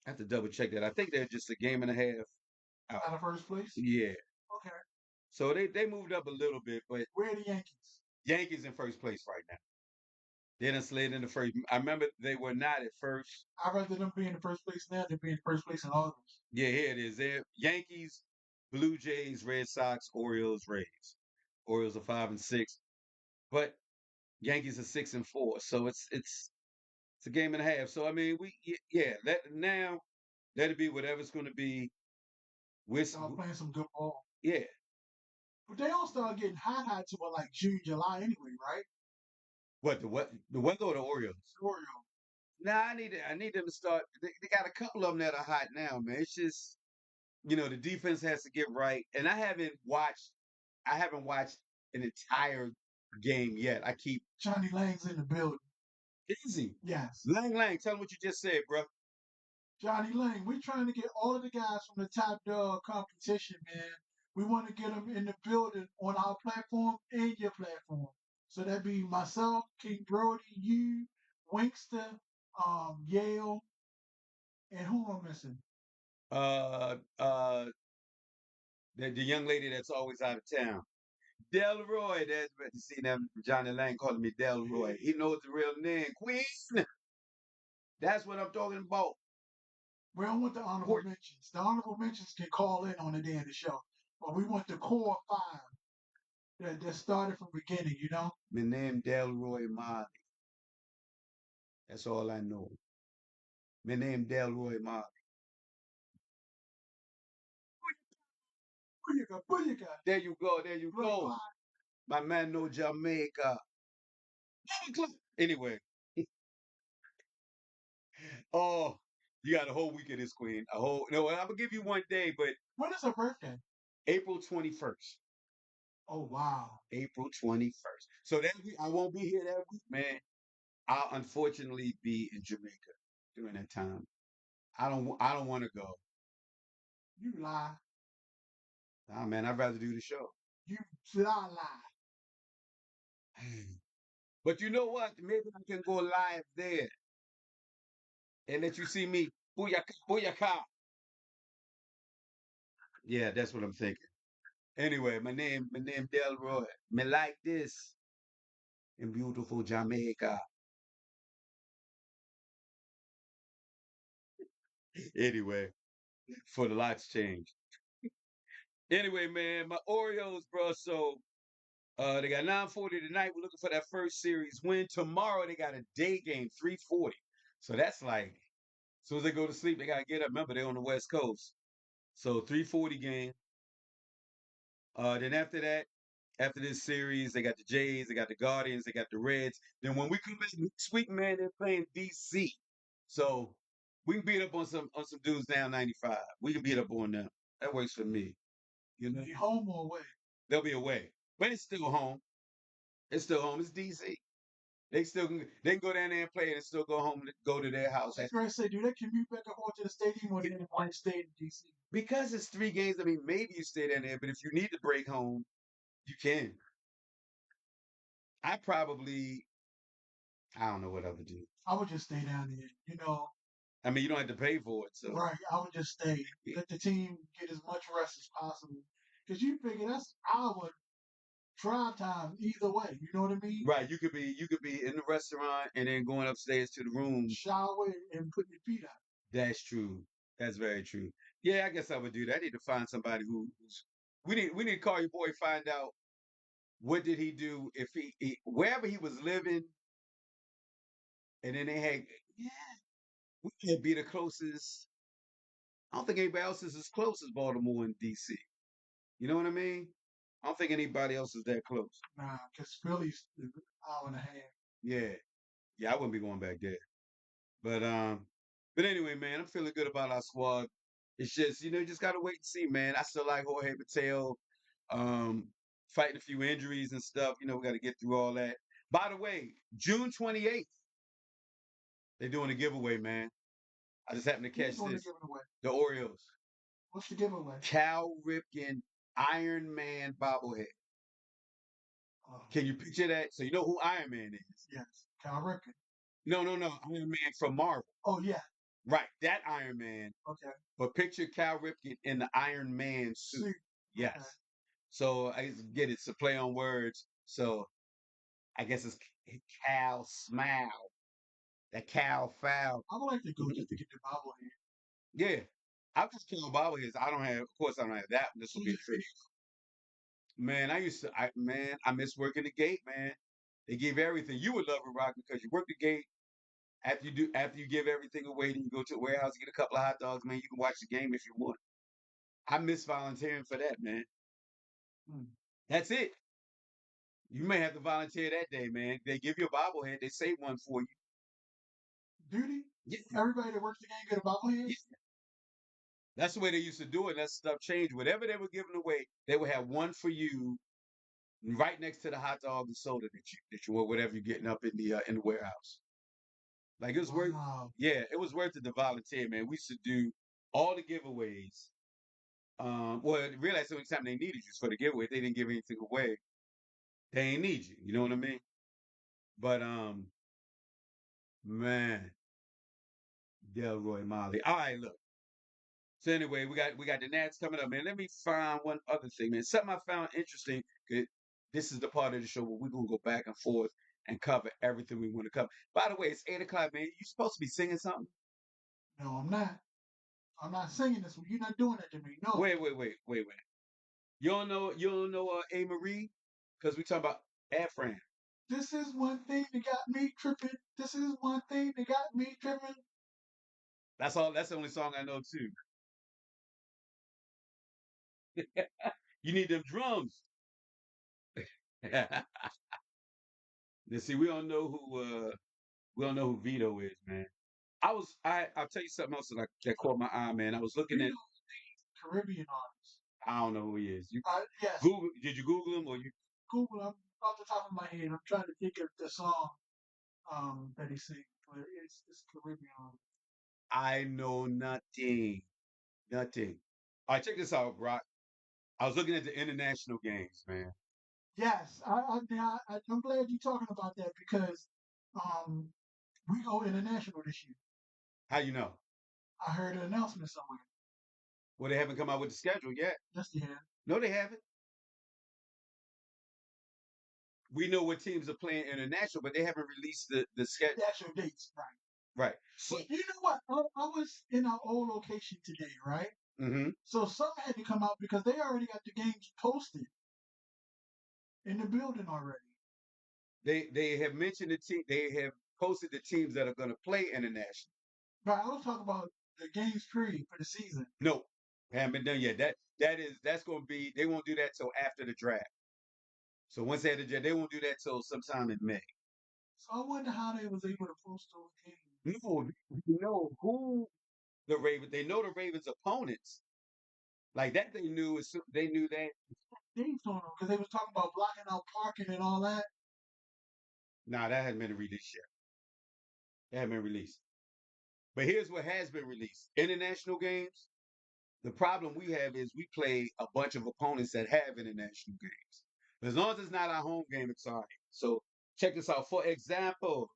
I have to double check that. I think they're just a game and a half out. Out of first place? Yeah. Okay. So they moved up a little bit, but Where are the Yankees? Yankees in first place right now. They done slid into first. I remember they were not at first. I'd rather them be in the first place now than be in first place in August. Yeah, here it is. They're Yankees, Blue Jays, Red Sox, Orioles, Rays. Orioles are 5-6, but Yankees are 6-4. So it's a game and a half. So I mean, yeah. Let it be whatever it's going to be. Start playing some good ball. Yeah. But they all start getting hot to like June, July anyway, right? What the weather or the Orioles? Orioles. Nah, I need them to start. They got a couple of them that are hot now, man. It's just the defense has to get right, and I haven't watched an entire game yet. I keep Johnny Lang's in the building. easy. Yes. Lang, tell them what you just said, bro. Johnny Lang, we're trying to get all of the guys from the top dog competition, man. We want to get them in the building on our platform and your platform. So that'd be myself, King Brody, you, Winkster, Yale, and who am I missing? Uh, uh, the young lady that's always out of town. Delroy, that's what you see them. Johnny Lang calling me Delroy. He knows the real name. Queen. That's what I'm talking about. We don't want the honorable mentions. The honorable mentions can call in on the day of the show. But we want the core five that started from the beginning, you know? My name Delroy Marley. That's all I know. My name Delroy Marley. Booyaka, booyaka. There you go. There you go. My man know Jamaica. Anyway. Oh, you got a whole week of this, Queen. A whole no, I'm gonna give you one day, but When is her birthday? April 21st. Oh wow. April 21st. So that week, I won't be here that week, man. I'll unfortunately be in Jamaica during that time. I don't want to go. You lie. Nah, man, I'd rather do the show. You lie. But you know what? Maybe I can go live there and let you see me. Booyaka, booyaka. Yeah, that's what I'm thinking. Anyway, my name Delroy. Me like this in beautiful Jamaica. Anyway, for the lots change. Anyway, man, my Orioles, bro. So they got 9:40 tonight. We're looking for that first series win. Tomorrow they got a day game, 3:40. So that's like as soon as they go to sleep, they gotta get up. Remember, they're on the West Coast. So 3:40 game. Then after that, after this series, they got the Jays, they got the Guardians, they got the Reds. Then when we come back next week, man, they're playing DC. So we can beat up on some dudes down 95. We can beat up on them. That works for me. You know, Be home or away? they'll be away, but it's still home. It's still home. It's DC. They can go down there and play and still go home and go to their house. I was going to say, do they commute back and forth to the stadium or they want to stay in DC? Because it's 3 games. I mean, maybe you stay down there, but if you need to break home, you can. I probably I don't know what I would do. I would just stay down there, you know. I mean, you don't have to pay for it, so Right. I would just stay. Let the team get as much rest as possible. Because you figure that's our drive time either way. You know what I mean? right. You could be in the restaurant and then going upstairs to the room. Shower and put your feet up. That's true. That's very true. Yeah, I guess I would do that. I need to find somebody who's we need to call your boy, find out what did he do if he wherever he was living, and then they had yeah, we can't be the closest. I don't think anybody else is as close as Baltimore and DC. You know what I mean? I don't think anybody else is that close. Nah, because Philly's an hour and a half. Yeah. Yeah, I wouldn't be going back there. But anyway, man, I'm feeling good about our squad. It's just, you just gotta wait and see, man. I still like Jorge Mateo, um, fighting a few injuries and stuff. We gotta get through all that. By the way, June 28th, they're doing a giveaway, man. I just happened to catch this. The Orioles. What's the giveaway? Cal Ripken Iron Man bobblehead. Can you picture that? So you know who Iron Man is? Yes, Cal Ripken. No. Iron Man from Marvel. Oh, yeah. Right, that Iron Man. Okay. But picture Cal Ripken in the Iron Man suit. Suit. Yes. Okay. So I get it's a play on words. So I guess it's Cal Smile. That Cal Foul. I would like to go just to get the bobblehead. Yeah. I've just killed bobbleheads. I don't have, of course, I don't have that. This will be a tribute. Man, I miss working the gate, man. They give everything. You would love it, Rock, because you work the gate. After you give everything away, then you go to the warehouse, get a couple of hot dogs, man. You can watch the game if you want. I miss volunteering for that, man. Hmm. That's it. You may have to volunteer that day, man. They give you a bobblehead. They save one for you. Duty? Yeah. Everybody that works the game get a bobblehead? Yeah. That's the way they used to do it. That stuff changed. Whatever they were giving away, they would have one for you right next to the hot dog and soda that you or whatever you're getting up in the warehouse. Like it was worth, Wow. yeah, it was worth it to volunteer, man. We used to do all the giveaways. Well, realize the only time they needed you is for the giveaway. If they didn't give anything away, they ain't need you. You know what I mean? But man, Delroy Molly. All right, look. So anyway, we got the Nats coming up, man. Let me find one other thing, man. Something I found interesting. This is the part of the show where we're gonna go back and forth and cover everything we want to cover. By the way, it's 8 o'clock, man. You supposed to be singing something? No, I'm not. I'm not singing this one. You're not doing it to me. No. Wait. You don't know A. Marie? Because we talking about Air Fran. This is one thing that got me tripping. This is one thing that got me tripping. That's all. That's the only song I know too. You need them drums. Let's see. We don't know who Vito is, man. I'll tell you something else that caught my eye, man. I was looking You at. know, Caribbean artist. I don't know who he is. Yes. Google? Did you Google him or you? Google. I'm off the top of my head. I'm trying to think of the song that he sings. But it's Caribbean artist. I know nothing. Nothing. All right, check this out, Brock. I was looking at the international games, man. Yes, I'm glad you're talking about that because um, we go international this year. How you know? I heard an announcement somewhere. Well, they haven't come out with the schedule yet. Yes, they have. No, they haven't. We know what teams are playing international, but they haven't released the schedule. The actual dates, right? Right. So, But you know what? I was in our old location today, right? mm-hmm. So something had to come out because they already got the games posted in the building already. They have mentioned the team. They have posted the teams that are going to play international. But I was talking about the games period for the season. No, haven't been done yet. That's going to be. They won't do that till after the draft. So once they have the draft, they won't do that till sometime in May. So I wonder how they was able to post those games. No, you know who the Ravens. They know the Ravens' opponents. Like that, they knew. They knew that. Dates on them because they was talking about blocking out parking and all that. Nah, that hasn't been released yet. That hasn't been released. But here's what has been released: international games. The problem we have is we play a bunch of opponents that have international games. As long as it's not our home game, it's all right. So check this out. For example,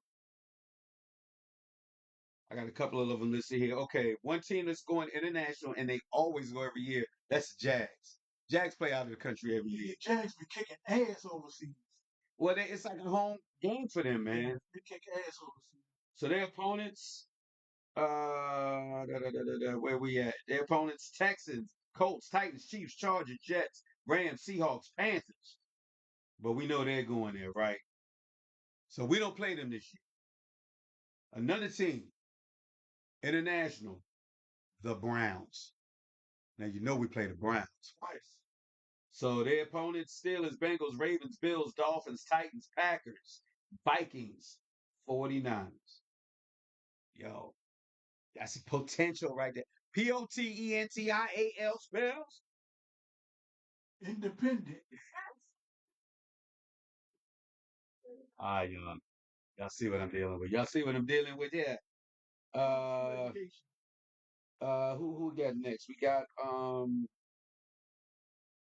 I got a couple of them listed here. Okay, one team that's going international and they always go every year. That's the Jags. Jags play out of the country every year. The Jags be kicking ass overseas. Well, it's like a home game for them, man. Yeah, they kick ass overseas. So their opponents, where we at? Their opponents: Texans, Colts, Titans, Chiefs, Chargers, Jets, Rams, Seahawks, Panthers. But we know they're going there, right? So we don't play them this year. Another team, international, the Browns. Now you know we play the Browns twice. So their opponents: Steelers, Bengals, Ravens, Bills, Dolphins, Titans, Packers, Vikings, 49ers. Yo, that's potential right there. Potential spells. Independent. Y'all see what I'm dealing with. Y'all see what I'm dealing with, yeah. Uh who we got next? We got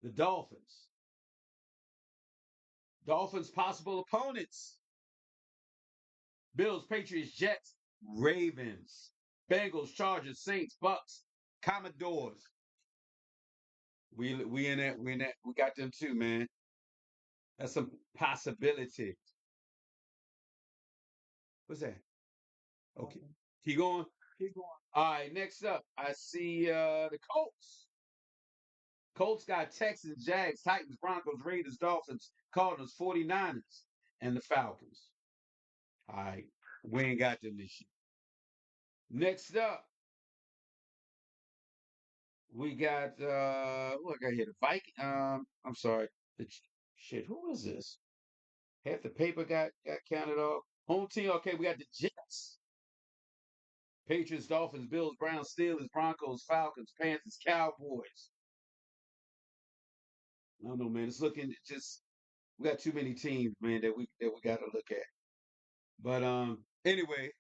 the Dolphins. Dolphins possible opponents. Bills, Patriots, Jets, Ravens. Bengals, Chargers, Saints, Bucks, Commodores. We in that. We in that. We got them too, man. That's some possibility. What's that? Okay. Keep going. Keep going. All right, next up, I see the Colts. Colts got Texans, Jags, Titans, Broncos, Raiders, Dolphins, Cardinals, 49ers, and the Falcons. All right, we ain't got them this year. Next up, we got who I got here? The Viking. I'm sorry. Shit, who is this? Half the paper got counted off. Home team. Okay, we got the Jets. Patriots, Dolphins, Bills, Browns, Steelers, Broncos, Falcons, Panthers, Cowboys. I don't know, man. It's looking just we got too many teams, man, that we got to look at. But anyway,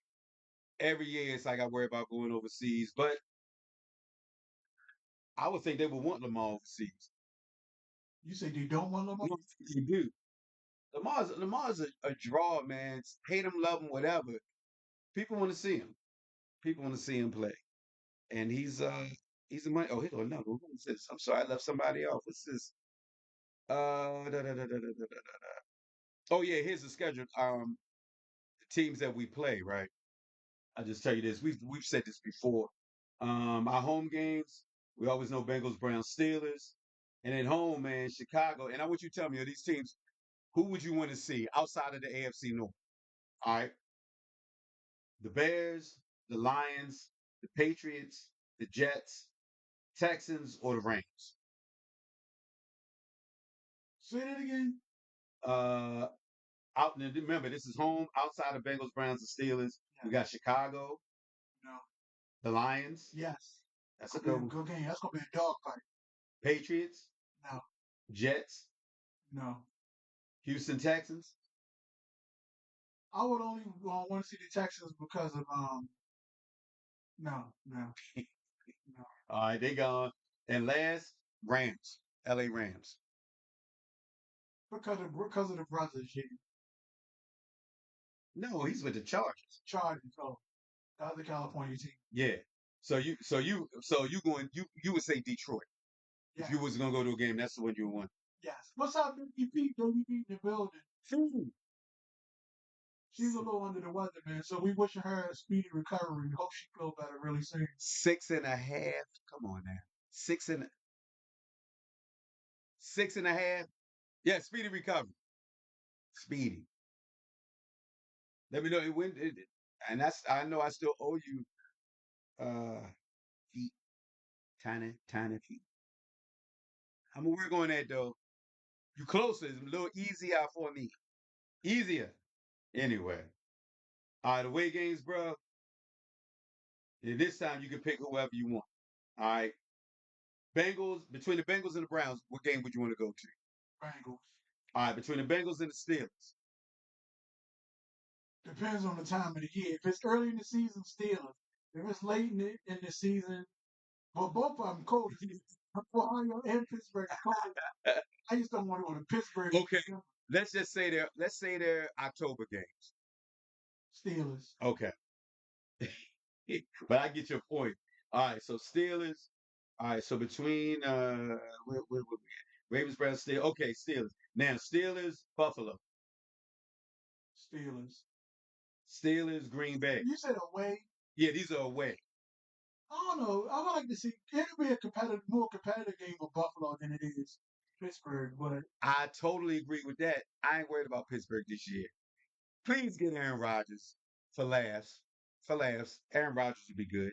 every year it's like I worry about going overseas, but I would think they would want Lamar overseas. You say they don't want Lamar? No, they do. Lamar's a draw, man. Hate him, love him, whatever. People want to see him. People want to see him play, and he's the money. Oh, here go another. Who is this? I'm sorry, I left somebody off. What's this? Oh yeah, here's the schedule. The teams that we play, right? I just tell you this. We've said this before. Our home games, we always know Bengals, Browns, Steelers, and at home, man, Chicago. And I want you to tell me of these teams, who would you want to see outside of the AFC North? All right, the Bears, the Lions, the Patriots, the Jets, Texans, or the Rams? Say that again. Uh, out. Remember, this is home. Outside of Bengals, Browns, and Steelers, we got Chicago, No. the Lions. Yes. That's a Gonna good be a one. good game. That's gonna be a dog fight. Patriots, No. Jets, No. Houston Texans. I would only want to see the Texans because of no, no, no. All right, they gone. And last, Rams, LA Rams. Because of the brothers, yeah. No, he's with the Chargers. Chargers. Oh, that's the California team. Yeah. So you going you would say Detroit. Yes. If you was gonna go to a game, that's the one you would want. Yes. What's up, WP? WP in the building. She's a little under the weather, man. So we wishing her a speedy recovery. Hope she feels better really soon. 6.5. Come on now. 6.5. Yeah, speedy recovery. Speedy. Let me know when and that's I know I still owe you feet. Tiny feet. I'm gonna work on that though. You closer, it's a little easier for me. Easier. Anyway. All right, away games, bro. And this time you can pick whoever you want. All right. Bengals, between the Bengals and the Browns, what game would you want to go to? Bengals. All right, between the Bengals and the Steelers. Depends on the time of the year. If it's early in the season, Steelers. If it's late in the season, but both of them cold. Ohio and Pittsburgh cold. I just don't want to go to Pittsburgh. Okay. Let's say they're October games. Steelers. Okay. But I get your point. All right, so Steelers. All right, so between where we at? Ravens, Browns, Steelers. Okay, Steelers. Now Steelers, Buffalo. Steelers. Steelers, Green Bay. You said away. Yeah, these are away. I don't know. I would like to see it'll be a more competitive game with Buffalo than it is Pittsburgh. But I totally agree with that. I ain't worried about Pittsburgh this year. Please get Aaron Rodgers for laughs. For laughs. Aaron Rodgers would be good.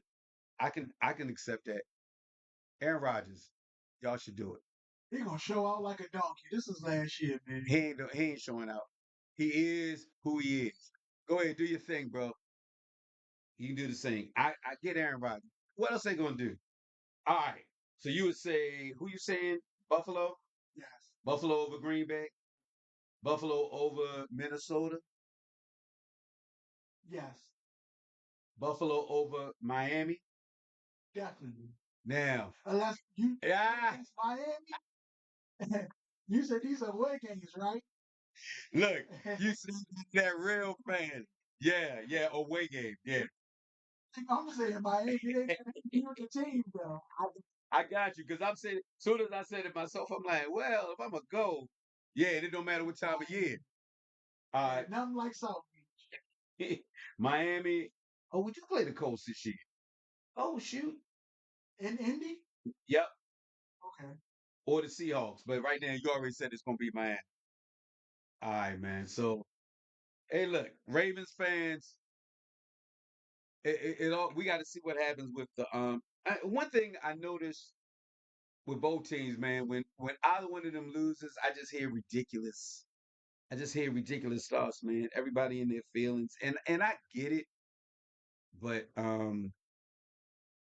I can accept that. Aaron Rodgers, y'all should do it. he gonna show out like a donkey. This is last year, man. He ain't showing out. He is who he is. Go ahead, do your thing, bro. You can do the same. I get Aaron Rodgers. What else they gonna do? All right. So you would say who you saying? Buffalo? Yes. Buffalo over Green Bay? Buffalo over Minnesota? Yes. Buffalo over Miami? Definitely. Now, Unless yeah. against Miami. You said these are away games, right? Look, you see that real fan. Yeah, away game. Yeah. I'm saying Miami, they with the team though. I got you because I'm saying, as soon as I said it myself, I'm like, well, if I'm gonna go, yeah, it don't matter what time of year. All Yeah, right, nothing like South Miami. Oh, would you play the Colts this year? Oh, shoot. Beach. In Indy? Yep. Okay. Or the Seahawks. But right now, you already said it's gonna be Miami. All right, man. So, hey, look, Ravens fans, it all we got to see what happens with the one thing I noticed with both teams, man, when either one of them loses, I just hear ridiculous. I just hear ridiculous thoughts, man. Everybody in their feelings, and I get it, but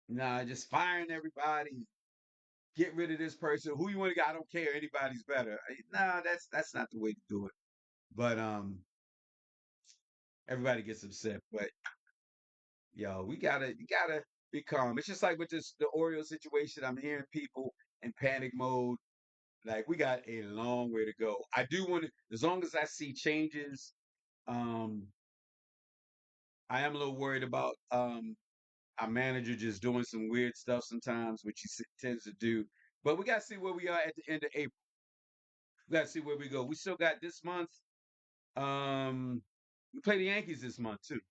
nah, just firing everybody, get rid of this person. Who you want to get? I don't care. Anybody's better. Nah, that's not the way to do it. But everybody gets upset. But yo, you gotta be calm. It's just like with this the Oreo situation. I'm hearing people in panic mode. Like we got a long way to go. I do want to, as long as I see changes. Um, I am a little worried about our manager just doing some weird stuff sometimes, which he tends to do. But we got to see where we are at the end of April. We got to see where we go. We still got this month. Um, we play the Yankees this month too.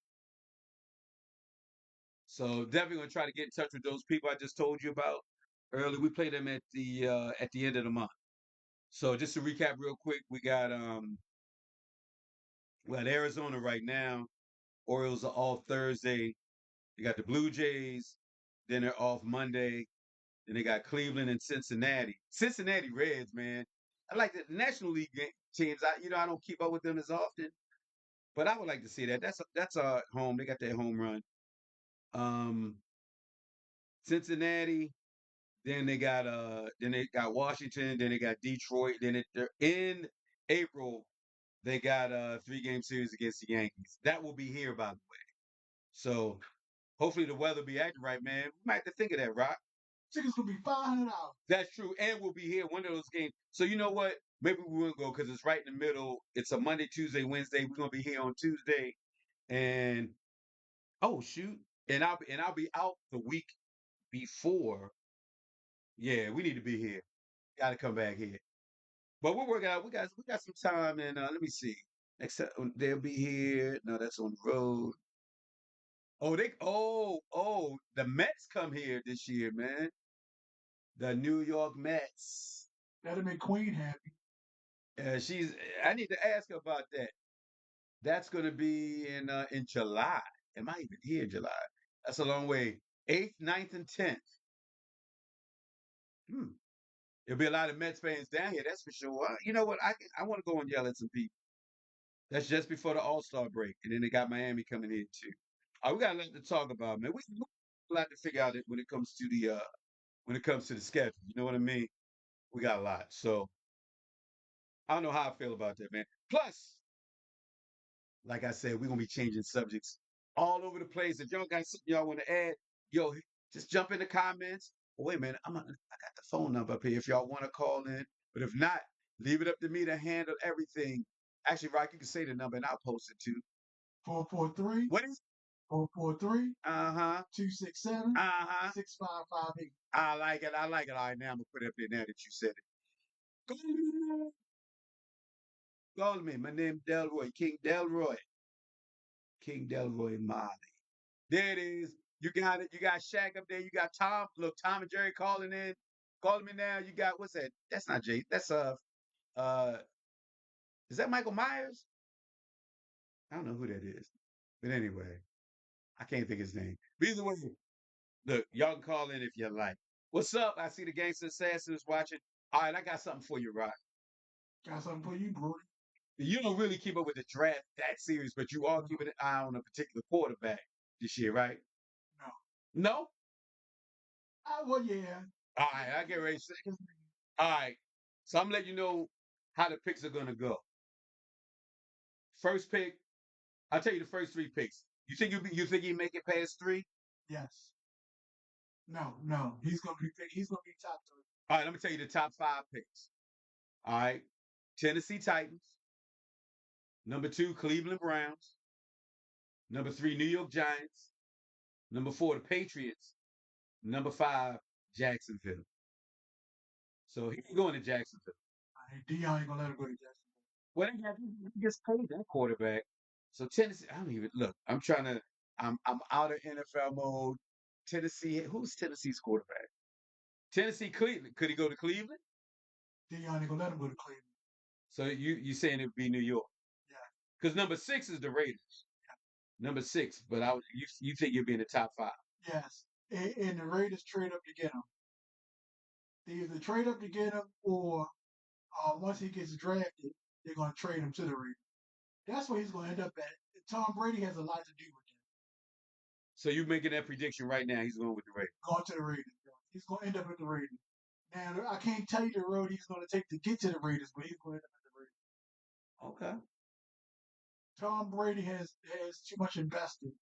So definitely gonna try to get in touch with those people I just told you about earlier. We play them at the end of the month. So just to recap real quick, we got Arizona right now. Orioles are off Thursday. You got the Blue Jays. Then they're off Monday. Then they got Cleveland and Cincinnati. Cincinnati Reds, man. I like the National League teams. I don't keep up with them as often, but I would like to see that. That's our home. They got their home run. Um, Cincinnati. Then they got Washington. Then they got Detroit. They're in April. They got a 3-game series against the Yankees. That will be here, by the way. So hopefully the weather be acting right, man. We might have to think of that, Rock. Tickets gonna be $500. That's true. And we'll be here one of those games. So you know what? Maybe we will go because it's right in the middle. It's a Monday, Tuesday, Wednesday. We're gonna be here on Tuesday. And oh shoot. And I'll be out the week before. Yeah, we need to be here. Gotta come back here. But we'll work out. We got some time and let me see. Next time they'll be here. No, that's on the road. The Mets come here this year, man. The New York Mets. That'll make Queen happy. She's. I need to ask her about that. That's going to be in July. Am I even here in July? That's a long way. 8th, 9th, and 10th. Hmm. There'll be a lot of Mets fans down here. That's for sure. You know what? I want to go and yell at some people. That's just before the All Star break, and then they got Miami coming in too. We got a lot to talk about, man. We got a lot to figure out when it comes to the schedule. You know what I mean? We got a lot. So I don't know how I feel about that, man. Plus, like I said, we're gonna be changing subjects all over the place. If y'all got something y'all want to add, yo, just jump in the comments. Oh, wait a minute, I got the phone number up here if y'all want to call in. But if not, leave it up to me to handle everything. Actually, Rock, you can say the number and I'll post it too. 443 What is? 443 Uh-huh. 267 Uh-huh. 6558. I like it. I like it. All right, now I'm gonna put it up there now that you said it. Call me. Call me. My name Delroy, King Delroy. King Delroy Marley. There it is. You got it. You got Shaq up there. You got Tom. Look, Tom and Jerry calling in. Calling me now. You got what's that? That's not Jay. That's uh is that Michael Myers? I don't know who that is. But anyway, I can't think his name. But either way, look, y'all can call in if you like. What's up? I see the Gangster Assassins watching. All right, I got something for you, Rock. Got something for you, Brody. You don't really keep up with the draft that series, but you are keeping an eye on a particular quarterback this year, right? No. No? Well, yeah. All right, I get ready to say. All right. So I'm letting you know how the picks are gonna go. First pick, I'll tell you the first 3 picks. You think you make it past 3? Yes. No, no. He's gonna be top three. All right, let me tell you the top 5 picks. All right. Tennessee Titans. Number 2, Cleveland Browns. Number 3, New York Giants. Number 4, the Patriots. Number 5, Jacksonville. So he ain't going to Jacksonville. Dion ain't gonna let him go to Jacksonville. Well, he gets paid that quarterback. So Tennessee, I don't even look. I'm out of NFL mode. Tennessee, who's Tennessee's quarterback? Tennessee, Cleveland. Could he go to Cleveland? Dion ain't gonna let him go to Cleveland. So you saying it'd be New York? Yeah. Because number 6 is the Raiders. Yeah. Number 6, but you think you'd be in the top 5? Yes, and the Raiders trade up to get him. They either trade up to get him, or once he gets drafted, they're gonna trade him to the Raiders. That's where he's gonna end up at. Tom Brady has a lot to do with that. So you making that prediction right now? He's going with the Raiders. Going to the Raiders. He's gonna end up at the Raiders. Now I can't tell you the road he's gonna take to get to the Raiders, but he's gonna end up at the Raiders. Okay. Tom Brady has too much invested,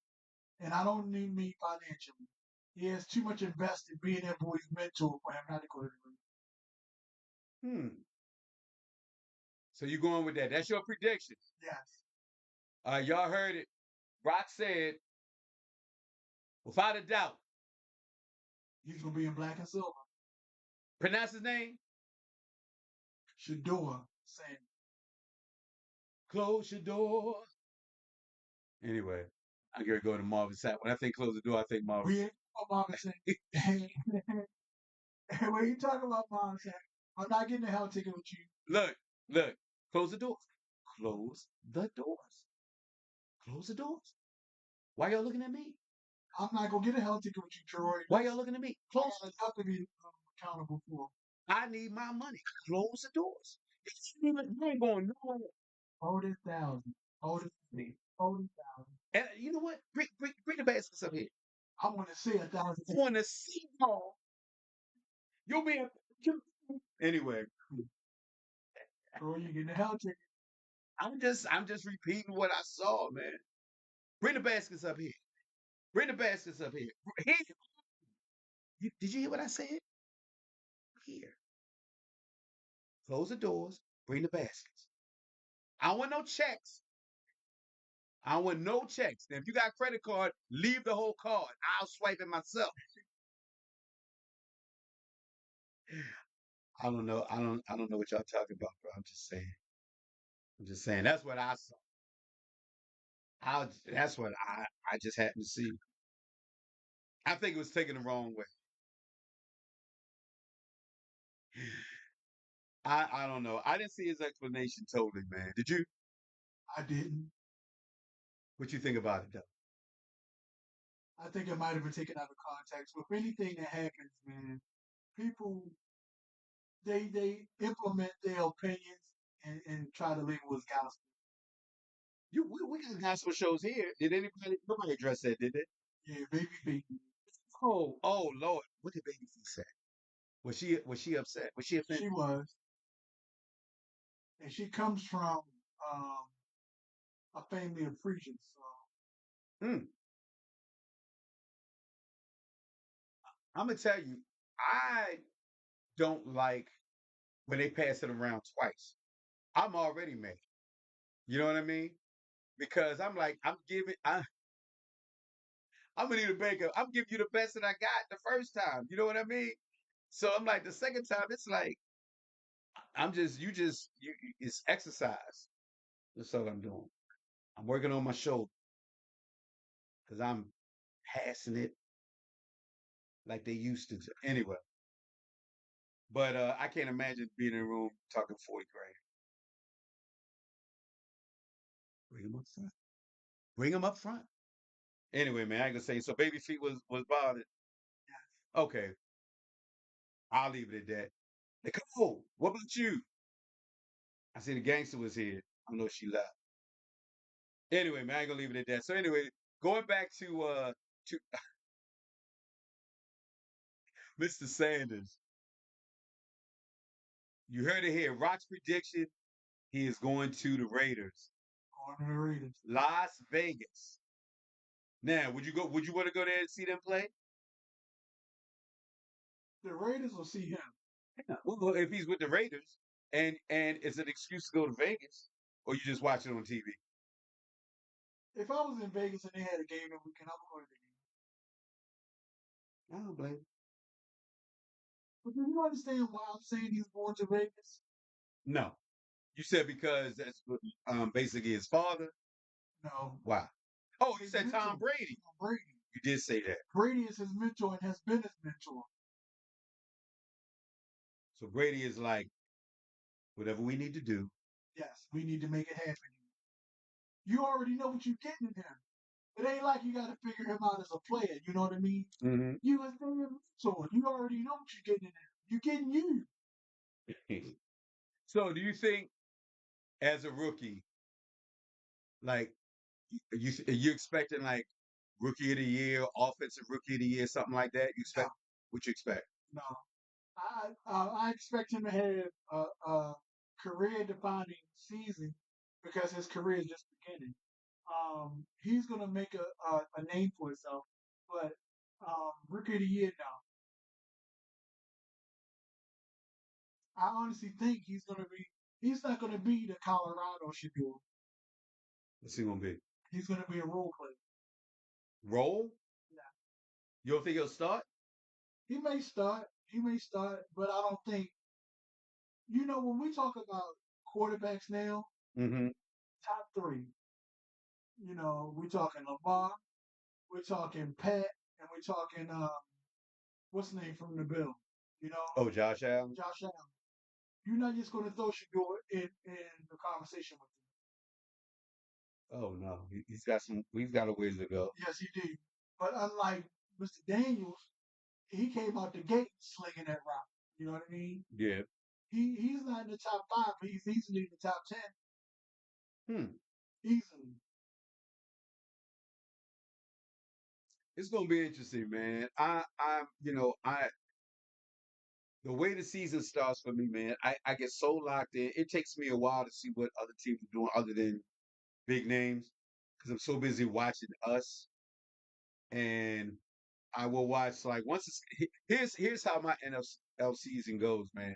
and I don't mean financially. He has too much invested being that boy's mentor for him not to go to the Raiders. So you going with that? That's your prediction? Yes. Y'all heard it. Brock said, without a doubt, he's gonna be in black and silver. Pronounce his name? Shador Sanders. Close your door. Anyway, I'm going to go to Marvin Sapp. When I think close the door, I think Marvin. We ain't Marvin Sapp. When you talk about Marvin Sapp, I'm not getting a hell ticket with you. Look. Close the doors. Close the doors. Close the doors. Why y'all looking at me? I'm not gonna get a hell ticket with you, Troy. Why y'all looking at me? Close. I got enough to be accountable for. I need my money. Close the doors. You ain't going nowhere. 40,000. 40,000. 40,000. And you know what? Bring the baskets up here. I want to see 1,000. I want to see y'all. You'll be anyway. Troy, you getting a hell ticket? I'm just repeating what I saw, man. Bring the baskets up here. Bring the baskets up here. Here. Did you hear what I said? Here. Close the doors. Bring the baskets. I don't want no checks. I don't want no checks. Now, if you got a credit card, leave the whole card. I'll swipe it myself. I don't know. I don't know what y'all talking about, bro. I'm just saying. That's what I saw. That's what I just happened to see. I think it was taken the wrong way. I don't know. I didn't see his explanation totally, man. Did you? I didn't. What you think about it, though? I think it might have been taken out of context. With anything that happens, man, people they implement their opinions and try to label as gospel. We got gospel shows here. Nobody address that, did they? Yeah, baby. Oh Lord. What did Baby Feet say? Was she upset? Was she offended? She was. And she comes from a family of preachers. So. I'm gonna tell you, I don't like when they pass it around twice. I'm already mad. You know what I mean? Because I'm like, I'm gonna need a backup. I'm giving you the best that I got the first time. You know what I mean? So I'm like, the second time, it's like, it's exercise. That's all I'm doing. I'm working on my shoulder because I'm passing it like they used to. Anyway, but I can't imagine being in a room talking 40 grand. Bring them up front. Bring them up front. Anyway, man, I ain't gonna say so. Baby Feet was bothered. Okay, I'll leave it at that. Nicole, what about you? I see the gangster was here. I know she left. Anyway, man, I ain't gonna leave it at that. So anyway, going back to Mr. Sanders. You heard it here. Rock's prediction: he is going to the Raiders. Going to the Raiders. Las Vegas. Now, would you want to go there and see them play? The Raiders will see him. Yeah. Well, if he's with the Raiders, and it's an excuse to go to Vegas, or you just watch it on TV. If I was in Vegas and they had a game that weekend, I would go to the game. I don't blame But do you understand why I'm saying he's going to Vegas? you. No. You said because that's basically his father? No, Why? Oh, you his said Tom mentor, Brady. Tom Brady. You did say that. Brady is his mentor and has been his mentor. So Brady is like, whatever we need to do. Yes, we need to make it happen. You already know what you're getting in him. It ain't like you got to figure him out as a player. You know what I mean? Mm-hmm. You as their mentor, you already know what you're getting in him. You're getting you. So do you think as a rookie, like you expecting like rookie of the year, offensive rookie of the year, something like that? You No, expect what you expect? no. I expect him to have a career-defining season because his career is just beginning. He's gonna make a name for himself, but rookie of the year now. I honestly think he's gonna be. He's not gonna be the Colorado Shador. What's he gonna be? He's gonna be a role player. Roll? Yeah. You don't think he'll start? He may start. He may start, but I don't think. You know, when we talk about quarterbacks now, Mm-hmm. top three. You know, we're talking Lamar, we're talking Pat, and we're talking what's the name from the Bill? You know, Oh, Josh Allen. Josh Allen. You're not just going to throw Shador in the conversation with him. Oh no, he's got some. We've got a ways to go. Yes, he did. But unlike Mr. Daniels, he came out the gate slinging that rock. You know what I mean? Yeah. He's not in the top five, but he's easily in the top 10. Hmm. Easily. It's gonna be interesting, man. I the way the season starts for me, man, I get so locked in. It takes me a while to see what other teams are doing other than big names because I'm so busy watching us. And I will watch like once it's here's how my NFL season goes, man.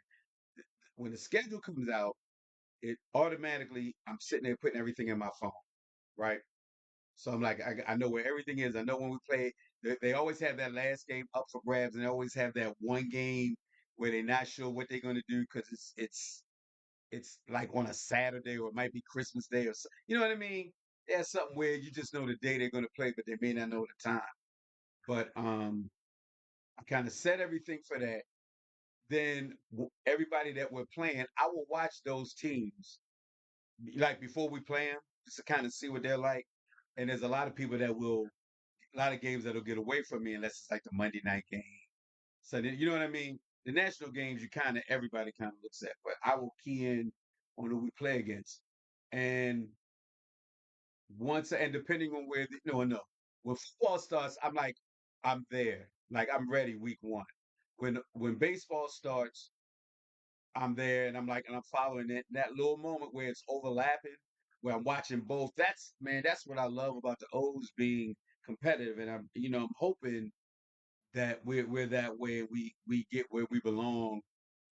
When the schedule comes out, it automatically I'm sitting there putting everything in my phone, right? So I'm like, I know where everything is. I know when we play. They always have that last game up for grabs, and they always have that one game where they're not sure what they're going to do because it's like on a Saturday or it might be Christmas Day or so, you know what I mean. There's something where you just know the day they're going to play, but they may not know the time. But I kind of set everything for that. Then everybody that we're playing, I will watch those teams like before we play them just to kind of see what they're like. And there's a lot of people that will a lot of games that'll get away from me unless it's like the Monday night game. So then, you know what I mean? The national games, you kind of everybody kind of looks at, but I will key in on who we play against, and once and depending on where no, when football starts, I'm like I'm there, like I'm ready week one. When baseball starts, I'm there and I'm like and I'm following it. That little moment where it's overlapping, where I'm watching both. That's man, that's what I love about the O's being competitive, and I'm hoping that we're that way. We get where we belong,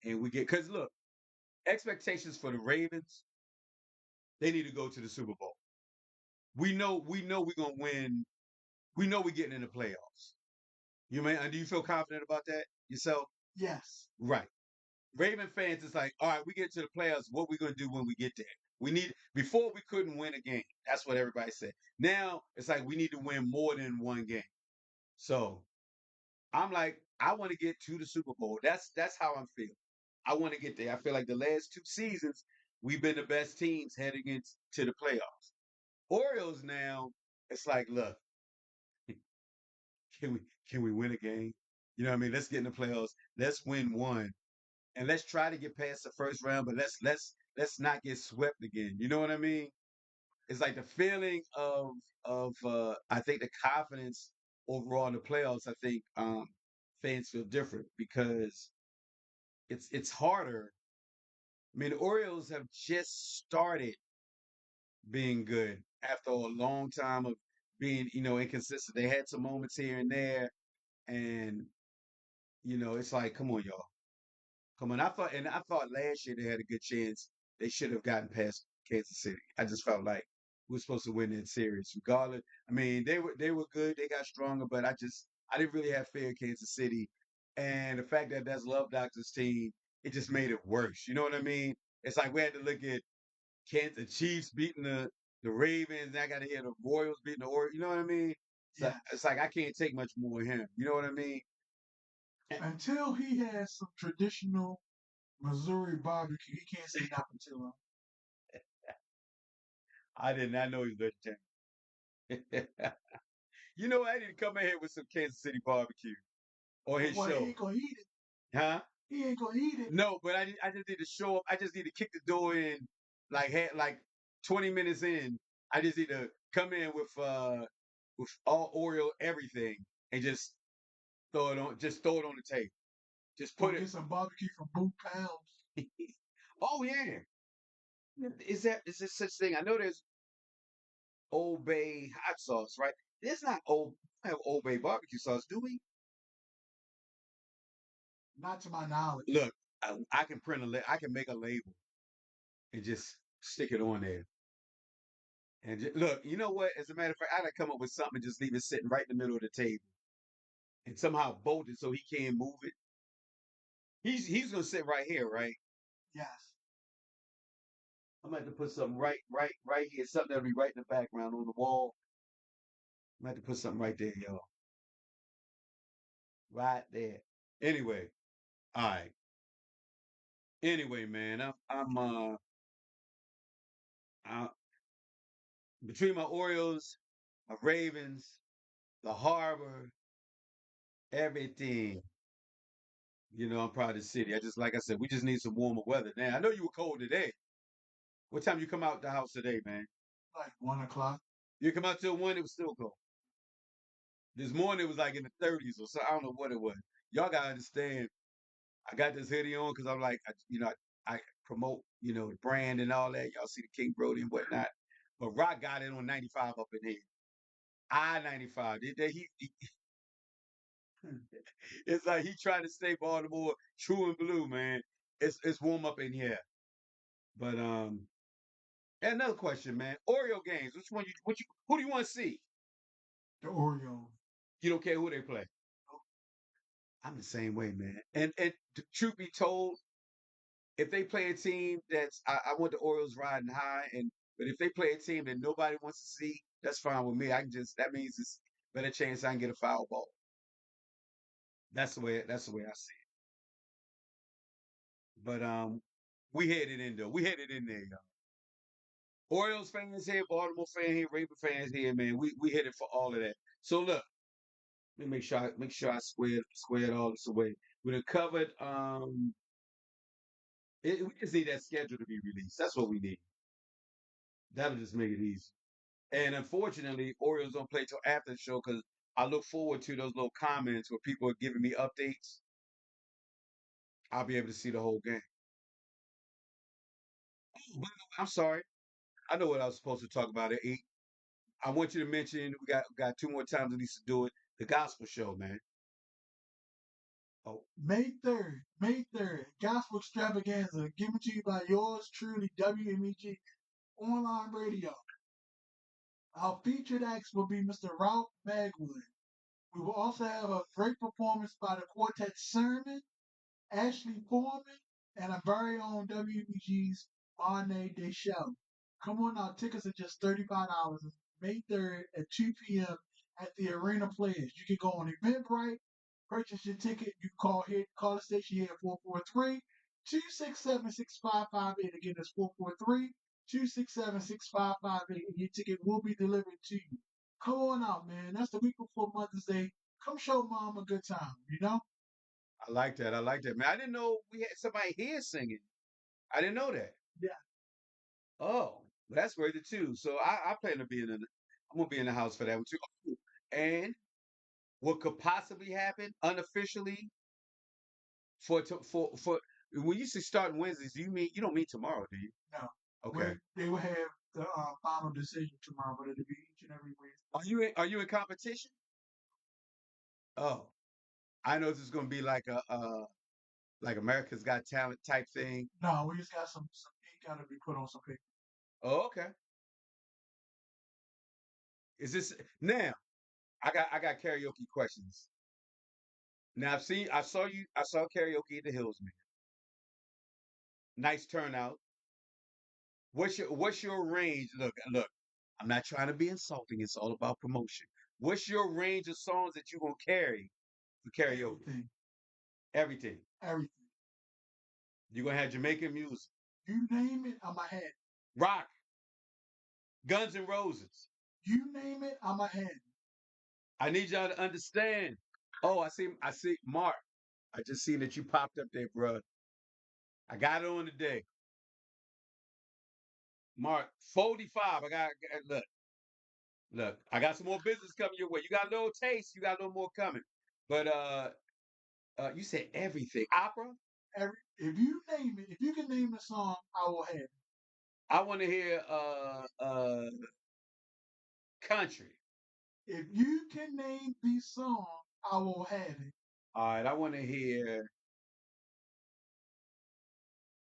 and we get because look, expectations for the Ravens, they need to go to the Super Bowl. We know we're gonna win. We know we're getting in the playoffs. You may and do you feel confident about that yourself? Yes. Right. Raven fans is like, all right, we get to the playoffs. What we gonna do when we get there? We need before we couldn't win a game. That's what everybody said. Now it's like we need to win more than one game. So I'm like, I want to get to the Super Bowl. That's how I'm feeling. I want to get there. I feel like the last two seasons we've been the best teams heading into the playoffs. Orioles now, it's like, look, can we can we win a game? You know what I mean? Let's get in the playoffs. Let's win one, and let's try to get past the first round. But let's not get swept again. You know what I mean? It's like the feeling of I think the confidence overall in the playoffs. I think fans feel different because it's harder. I mean, the Orioles have just started being good after a long time of being inconsistent. They had some moments here and there, and it's like, come on, y'all. Come on. I thought last year they had a good chance. They should have gotten past Kansas City. I just felt like we were supposed to win that series, regardless. I mean, they were good. They got stronger, but I just I didn't really have fear of Kansas City, and the fact that that's Love Doctor's team, it just made it worse. You know what I mean? It's like we had to look at the Chiefs beating the Ravens. And I got to hear the Royals beating the Orioles. You know what I mean? So Yes. it's like I can't take much more of him. You know what I mean? And Until he has some traditional Missouri barbecue, he can't say nothing to him. I did not know he was vegetarian. You know, I need to come in here with some Kansas City barbecue on his Well, he show, ain't gonna eat it. huh? He ain't gonna eat it. No, but I just need to show up. I just need to kick the door in, like 20 minutes in. I just need to come in with all Oreo everything and just throw it on the table. Just Or put it. get some barbecue from Boot Pounds. Oh yeah, is there such thing? I know there's Old Bay hot sauce, right? There's not old have Old Bay barbecue sauce, do we? Not to my knowledge. Look, I can I can make a label and just stick it on there. And look, you know what? As a matter of fact, I gotta come up with something and just leave it sitting right in the middle of the table and somehow bolt it so he can't move it. He's gonna sit right here, right? Yes. I'm gonna have to put something right here, something that'll be right in the background on the wall. I'm gonna have to put something right there, y'all. Right there. Anyway, all right. Anyway, man, I between my Orioles, my Ravens, the Harbor, everything. You know, I'm proud of the city. I just like I said, we just need some warmer weather. Now I know you were cold today. What time you come out the house today, man? Like 1 o'clock. You come out till one, it was still cold. This morning it was like in the 30s or so. I don't know what it was. Y'all gotta understand. I got this hoodie on because I'm like, I promote, the brand and all that. Y'all see the King Brody and whatnot. But Rock got it on 95 up in here. I 95. It's like he trying to stay Baltimore true and blue, man. It's warm up in here. But and another question, man. Oreo games. Who do you want to see? The Oreo. You don't care who they play. I'm the same way, man. And truth be told, if they play a team I want the Orioles riding high, but if they play a team that nobody wants to see, that's fine with me. That means it's better chance I can get a foul ball. That's the way I see it. But we headed in though. We headed in there, y'all. Orioles fans here, Baltimore fan here, Raven fans here, man. We headed for all of that. So look, let me make sure I squared all this away. We done covered we just need that schedule to be released. That's what we need. That'll just make it easy. And unfortunately, Orioles don't play till after the show because I look forward to those little comments where people are giving me updates. I'll be able to see the whole game. Oh, I'm sorry. I know what I was supposed to talk about at 8. I want you to mention we got 2 more times at least to do it. The gospel show, man. Oh, May 3rd. May 3rd. Gospel extravaganza given to you by yours truly, WMEG Online Radio. Our featured acts will be Mr. Ralph Magwood. We will also have a great performance by the Quartet Sermon, Ashley Foreman, and our very own WBG's Barney Deschelle. Come on out, tickets are just $35. It's May 3rd at 2 p.m. at the Arena Players. You can go on Eventbrite, purchase your ticket. You call the station here at 443-267-6558. Again, that's 443-267-6558, and your ticket will be delivered to you. Come on out, man. That's the week before Mother's Day. Come show mom a good time, you know? I like that. I like that, man. I didn't know we had somebody here singing. I didn't know that. Yeah. Oh, that's worth it too. So I plan to be I'm gonna be in the house for that one too. Oh, and what could possibly happen unofficially for when you say starting Wednesdays, you don't mean tomorrow, do you? No. Okay. They will have the final decision tomorrow, but it'll be each and every Wednesday. Are you in competition? Oh, I know this is gonna be like like America's Got Talent type thing. No, we just got some ink got to be put on some paper. Oh, okay. Is this now? I got karaoke questions. Now I saw karaoke at the Hills, man. Nice turnout. What's your range? Look. I'm not trying to be insulting. It's all about promotion. What's your range of songs that you gonna carry for karaoke? Everything. Everything. Everything. You're gonna have Jamaican music, You name it, I'm ahead. rock, Guns N' Roses. You name it, I'm ahead. I need y'all to understand. Oh, I see, Mark. I just seen that you popped up there, bro. I got it on today. Mark, 45. Look. I got some more business coming your way. You got a little taste. You got a little more coming. But you said everything. Opera. If you name it, if you can name the song, I will have it. I want to hear country. If you can name the song, I will have it. All right, I want to hear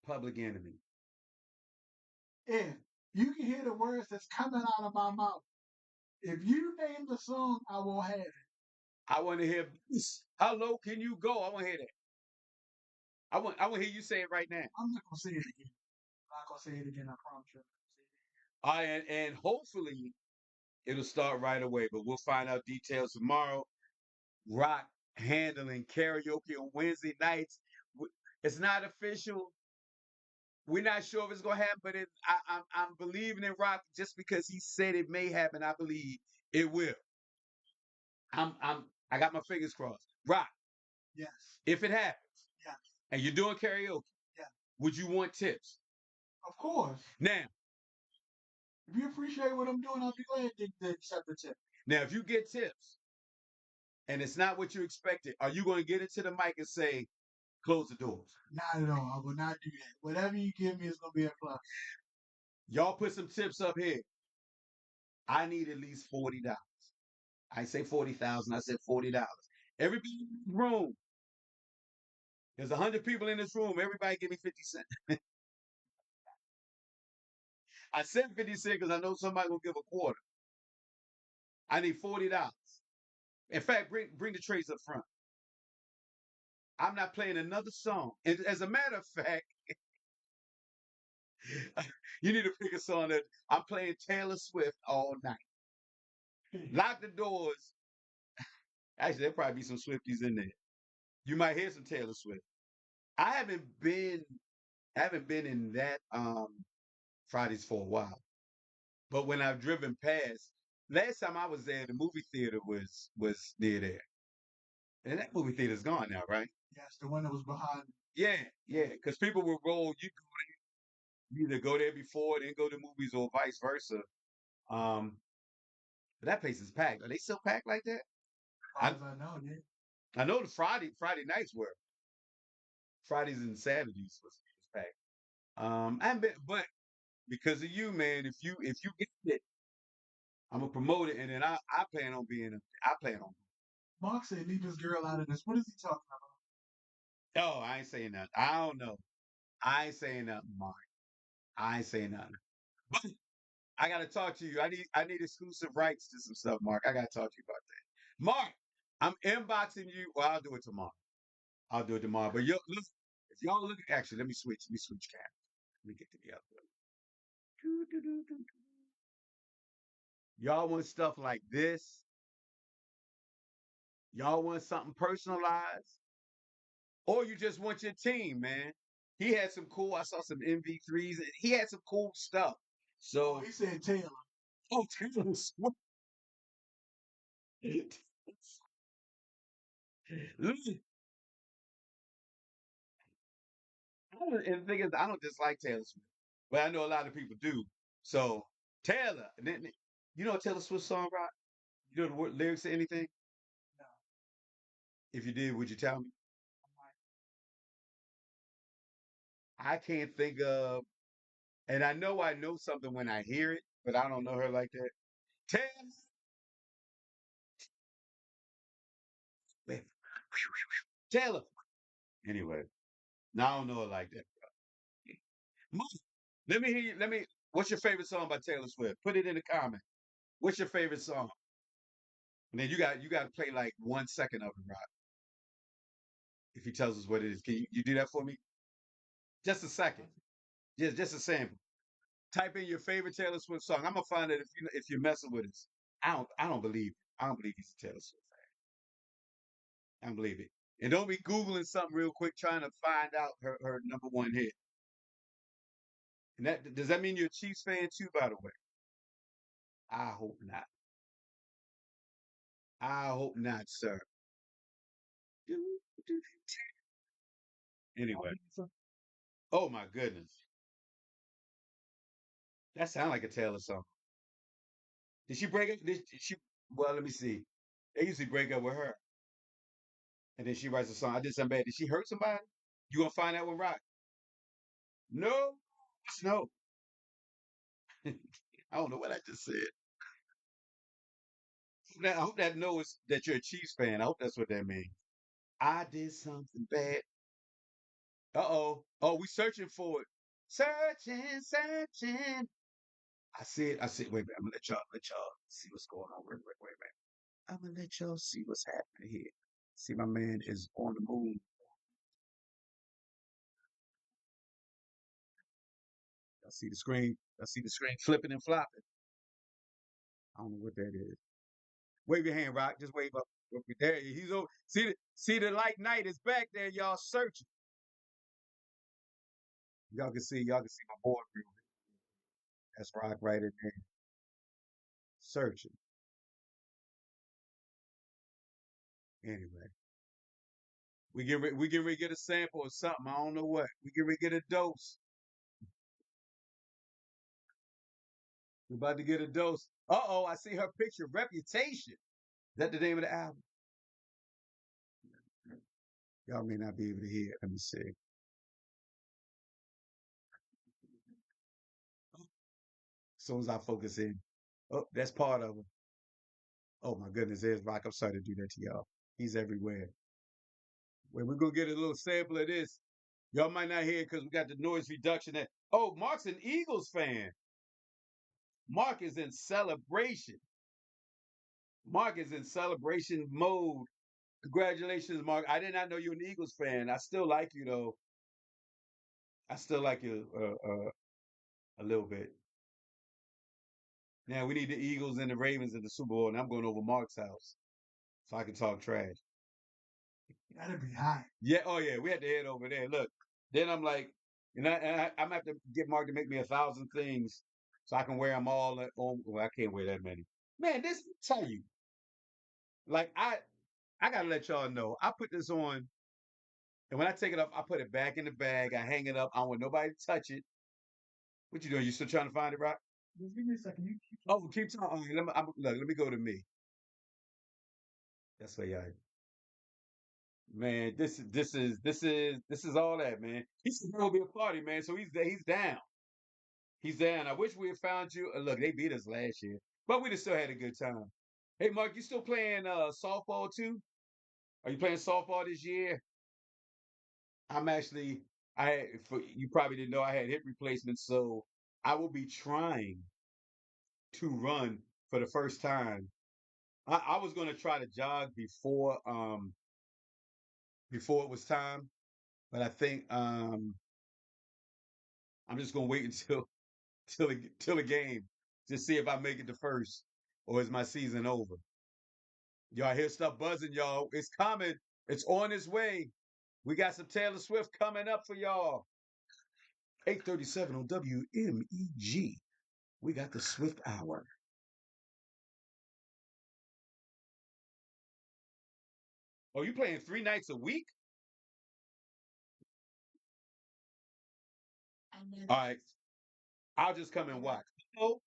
Public Enemy. If you can hear the words that's coming out of my mouth, if you name the song, I will have it. I want to hear How Low Can You Go? I want to hear that. I want to hear you say it right now. I'm not gonna say it again. I'm not gonna say it again. I promise you. All right, and hopefully it'll start right away, but we'll find out details tomorrow. Rock handling karaoke on Wednesday nights. It's not official. We're not sure if it's gonna happen, but I'm believing in Rock just because he said it may happen. I believe it will. I got my fingers crossed. Rock, Yes. if it happens, Yes. and you're doing karaoke, Yeah. would you want tips? Of course. Now, If you appreciate what I'm doing, I'll be glad to accept the tip. now, if you get tips and it's not what you expected, are you going to get into the mic and say, "Close the doors"? Not at all. I will not do that. Whatever you give me is gonna be a plus. Y'all put some tips up here. I need at least $40. I say 40,000. I said $40. Everybody in this room. There's 100 people in this room. Everybody give me 50 cents. I said 50 cents because I know somebody will give a quarter. I need $40. In fact, bring the trays up front. I'm not playing another song. And as a matter of fact, you need to pick a song that I'm playing Taylor Swift all night. Lock the doors. Actually, there'll probably be some Swifties in there. You might hear some Taylor Swift. I haven't been in that Fridays for a while. But when I've driven past, last time I was there, the movie theater was near there. And that movie theater's gone now, right? Yes, the one that was behind. Yeah. Because people will roll. You either go there before, then go to movies, or vice versa. Um, but that place is packed. Are they still packed like that? As far as I know, yeah. I know the Friday nights were. Fridays and Saturdays was packed. I haven't been, but because of you, man, if you get it, I'm gonna promote it, and then I plan on being I plan on. Mark said, "Leave this girl out of this." What is he talking about? Oh, I ain't saying nothing. I don't know. I ain't saying nothing, Mark. I ain't saying nothing. But I gotta talk to you. I need exclusive rights to some stuff, Mark. I gotta talk to you about that. Mark, I'm inboxing you. Well, I'll do it tomorrow. I'll do it tomorrow. But look, if y'all look, actually, let me switch. Let me switch cameras. Let me get to the other one. Y'all want stuff like this? Y'all want something personalized? Or you just want your team, man? He had some cool. I saw some MV3s. He had some cool stuff. Oh, So, he said Taylor. oh, Taylor Swift. Listen, and the thing is, I don't dislike Taylor Swift, but I know a lot of people do. So Taylor, and then you know a Taylor Swift song, right? You know the lyrics to anything? No, If you did, would you tell me? I'm like, I can't think of, and I know something when I hear it, but I don't know her like that. Taylor Swift. Taylor. Anyway, no, I don't know her like that. Mo, let me hear you. What's your favorite song by Taylor Swift? Put it in the comment. What's your favorite song? And then you got to play like 1 second of it, right? if he tells us what it is. Can you do that for me? Just a second. Just a sample. Type in your favorite Taylor Swift song. I'm gonna find it if you're messing with us. I don't believe it. I don't believe he's a Taylor Swift fan. I don't believe it. And don't be Googling something real quick trying to find out her number one hit. And that does that mean you're a Chiefs fan too, by the way? I hope not. I hope not, sir. Anyway. Oh my goodness. That sounds like a Taylor song. Did she break up? Did she well, let me see. They usually break up with her. And then she writes a song. I did something bad. Did she hurt somebody? You gonna find out with Rock? No. No. I don't know what I just said. I hope that knows that you're a Chiefs fan. I hope that's what that means. I did something bad. Uh-oh. Oh, we searching for it. Searching, searching. I see it. I see it. Wait a minute. I'm gonna let y'all see what's going on. Wait a minute. I'm gonna let y'all see what's happening here. See, my man is on the move. Y'all see the screen? Y'all see the screen flipping and flopping? I don't know what that is. Wave your hand, Rock. Just wave up. There, he's over. See the light night is back there. Y'all searching. Y'all can see my board real. That's Rock right in there searching. Anyway, we get ready to get a sample of something. I don't know what. We get ready to get a dose. We about to get a dose. Uh-oh, I see her picture. Reputation. Is that the name of the album? Y'all may not be able to hear it. Let me see. As soon as I focus in. Oh, that's part of it. Oh my goodness, there's Rock. I'm sorry to do that to y'all. He's everywhere. Well, we're gonna get a little sample of this. Y'all might not hear it because we got the noise reduction. Oh, Mark's an Eagles fan. Mark is in celebration. Mark is in celebration mode. Congratulations, Mark. I did not know you're an Eagles fan. I still like you though. I still like you a little bit. Now we need the Eagles and the Ravens in the Super Bowl, and I'm going over Mark's house so I can talk trash. That'd be high. Yeah, oh yeah, we had to head over there. Look, then I'm like, I'm gonna have to get Mark to make me 1,000 things so I can wear them all. On, well, I can't wear that many. Man, this tell you, like I gotta let y'all know. I put this on, and when I take it off, I put it back in the bag. I hang it up. I don't want nobody to touch it. What you doing? You still trying to find it, Rock? Just give me a second. You keep Oh, keep talking. Look, let me go to me. That's why y'all. Man, this is all that, man. He's gonna be a party, man. So he's down. He's down. I wish we had found you. Look, they beat us last year, but we'd have still had a good time. Hey, Mark, you still playing softball too? Are you playing softball this year? I'm actually. You probably didn't know I had hip replacement, so I will be trying to run for the first time. I was gonna try to jog before it was time, but I think I'm just gonna wait until till the game to see if I make it to first or is my season over. Y'all hear stuff buzzing, y'all. It's coming. It's on its way. We got some Taylor Swift coming up for y'all. 8:37 on WMEG. We got the Swift Hour. Oh, you playing 3 nights a week? All right. I'll just come and watch. Oh,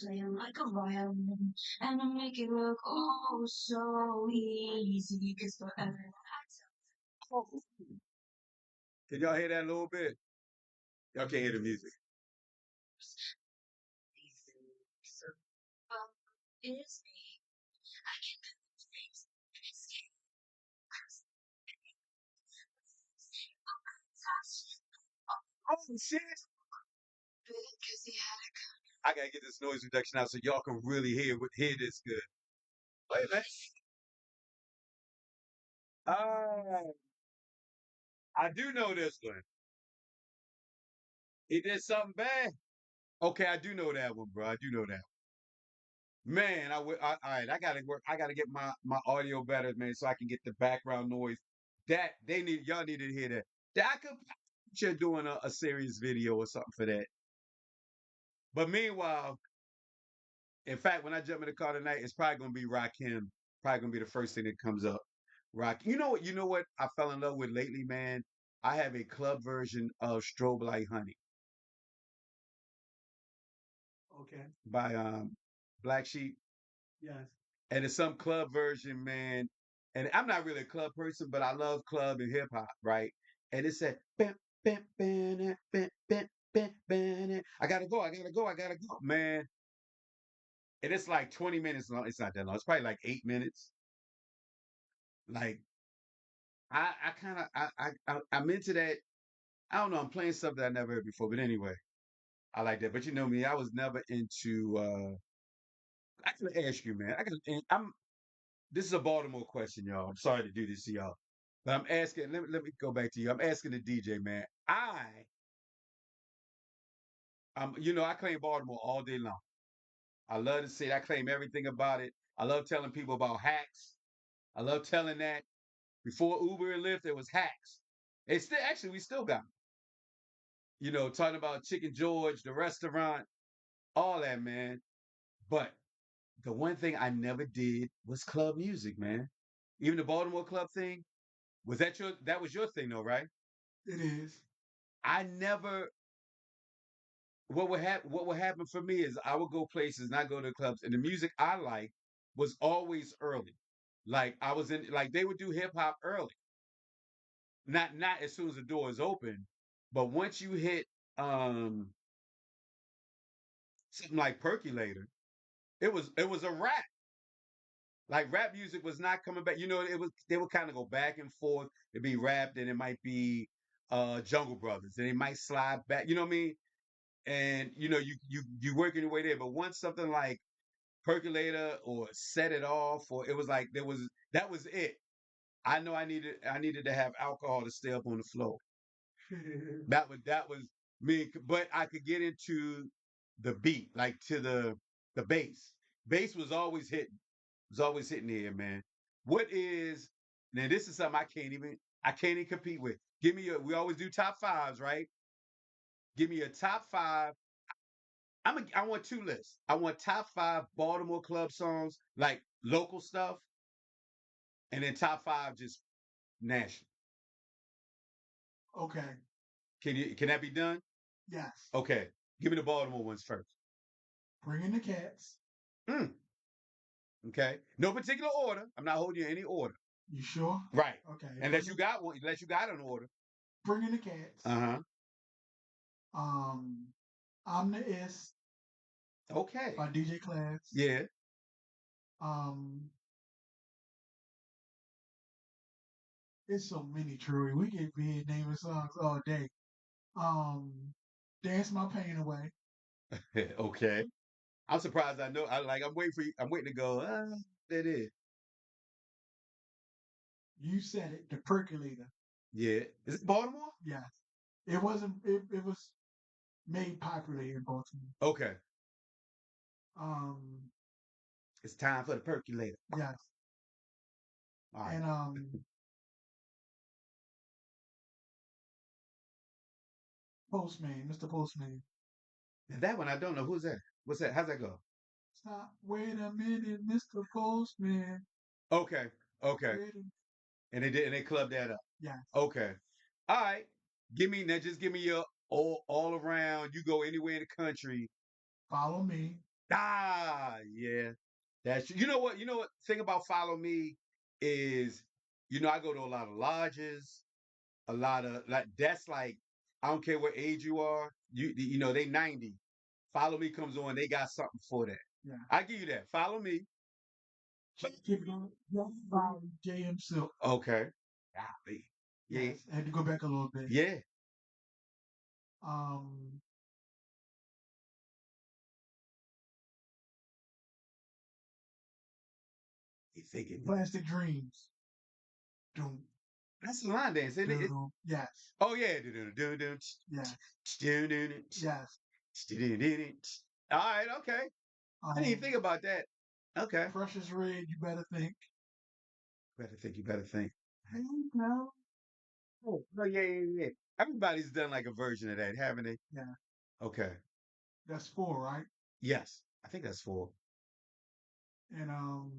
playing like a violin and I make it look oh so easy. Cause forever. can y'all hear that a little bit? Y'all can't hear the music. Is Oh shit! I gotta get this noise reduction out so y'all can really hear this good. Wait a minute. Ah, I do know this one. He did something bad. Okay, I do know that one, bro. I do know that. Man, all right. I gotta work. I gotta get my audio better, man, so I can get the background noise. That they need. Y'all need to hear that. That I could. You're doing a serious video or something for that. But meanwhile, in fact, when I jump in the car tonight, it's probably gonna be Rakim. Probably gonna be the first thing that comes up. Rock. You know what? You know what? I fell in love with lately, man. I have a club version of Strobe Light Honey Okay. by Black Sheep. Yes. And it's some club version, man. And I'm not really a club person, but I love club and hip hop, right? And it said, "Bam, bam, bam, bam, bam, bam, bam." I gotta go, I gotta go, I gotta go, man. And it's like 20 minutes long. It's not that long. It's probably like 8 minutes. Like I kind of I'm into that. I don't know. I'm playing something I never heard before, but anyway, I like that. But you know me, I was never into. I can ask you, man. I'm This is a Baltimore question, y'all. I'm sorry to do this to y'all, but I'm asking. Let me go back to you. I'm asking the DJ, man. I claim Baltimore all day long. I love to say it. I claim everything about it. I love telling people about hacks. I love telling that before Uber and Lyft, there was hacks. It's still actually we still got 'em. Talking about Chicken George, the restaurant, all that, man. But the one thing I never did was club music, man. Even the Baltimore club thing. That was your thing though, right? It is. I never what would happen for me is I would go places and I go to clubs and the music I like was always early. Like I was in like they would do hip hop early. Not as soon as the door is open, but once you hit um something like Percolator, it was a wrap. Like rap music was not coming back. They would kind of go back and forth. It'd be rap, then it might be Jungle Brothers, and it might slide back. You know what I mean? And you working your way there. But once something like Percolator or Set It Off, or it was like that was it. I know I needed to have alcohol to stay up on the floor. That was me. But I could get into the beat, like to the bass. Bass was always hitting here, man. What is Now? This is something I can't even compete with. Give me we always do top fives, right? Give me a top five. I want two lists. I want top five Baltimore club songs, like local stuff, and then top five just national. Okay. Can that be done? Yes. Okay. Give me the Baltimore ones first. Bringing the cats. Mm, okay. No particular order. I'm not holding you in any order. You sure? Right. Okay. Unless you got one, unless you got an order. Bringing the cats. Uh-huh. Um, I'm the S Okay. by DJ Class. Yeah. Um, it's so many, Troy. We can be naming songs all day. Um, Dance My Pain Away. Okay. I'm surprised I know. I'm waiting to go, that is. You said it. The Percolator. Yeah. Is it Baltimore? Yes. It wasn't. It was made popular in Baltimore. Okay. Um, It's time for the percolator. yes. All right. And Postman, Mr. Postman. And that one I don't know. Who's that? What's that? How's that go? Stop. Wait a minute, Mr. Postman. Okay. Okay. Wait a, And they clubbed that up. yes. Okay. All right. Just give me your all around. You go anywhere in the country. Follow me. Yeah. You know what? Thing about Follow Me is, I go to a lot of lodges, a lot of like that's like I don't care what age you are. They 90. Follow Me comes on, they got something for that. Yeah. I give you that. Follow Me. Keep it going. Follow J.M. Silk. Okay. Golly. Yeah. Yes. I had to go back a little bit. Yeah. Um, You thinking Plastic Dreams. Doom, That's the line dance, isn't it? doom. Yes, Oh yeah. yes, yes. All right, okay. I didn't even Um, think about that. Okay. Precious Red, you better think. Better think, you better think. Hey, girl. Oh, no, yeah, yeah, yeah. Everybody's done like a version of that, haven't they? Yeah, Okay. that's four, right? Yes. I think that's four. And Uh-oh.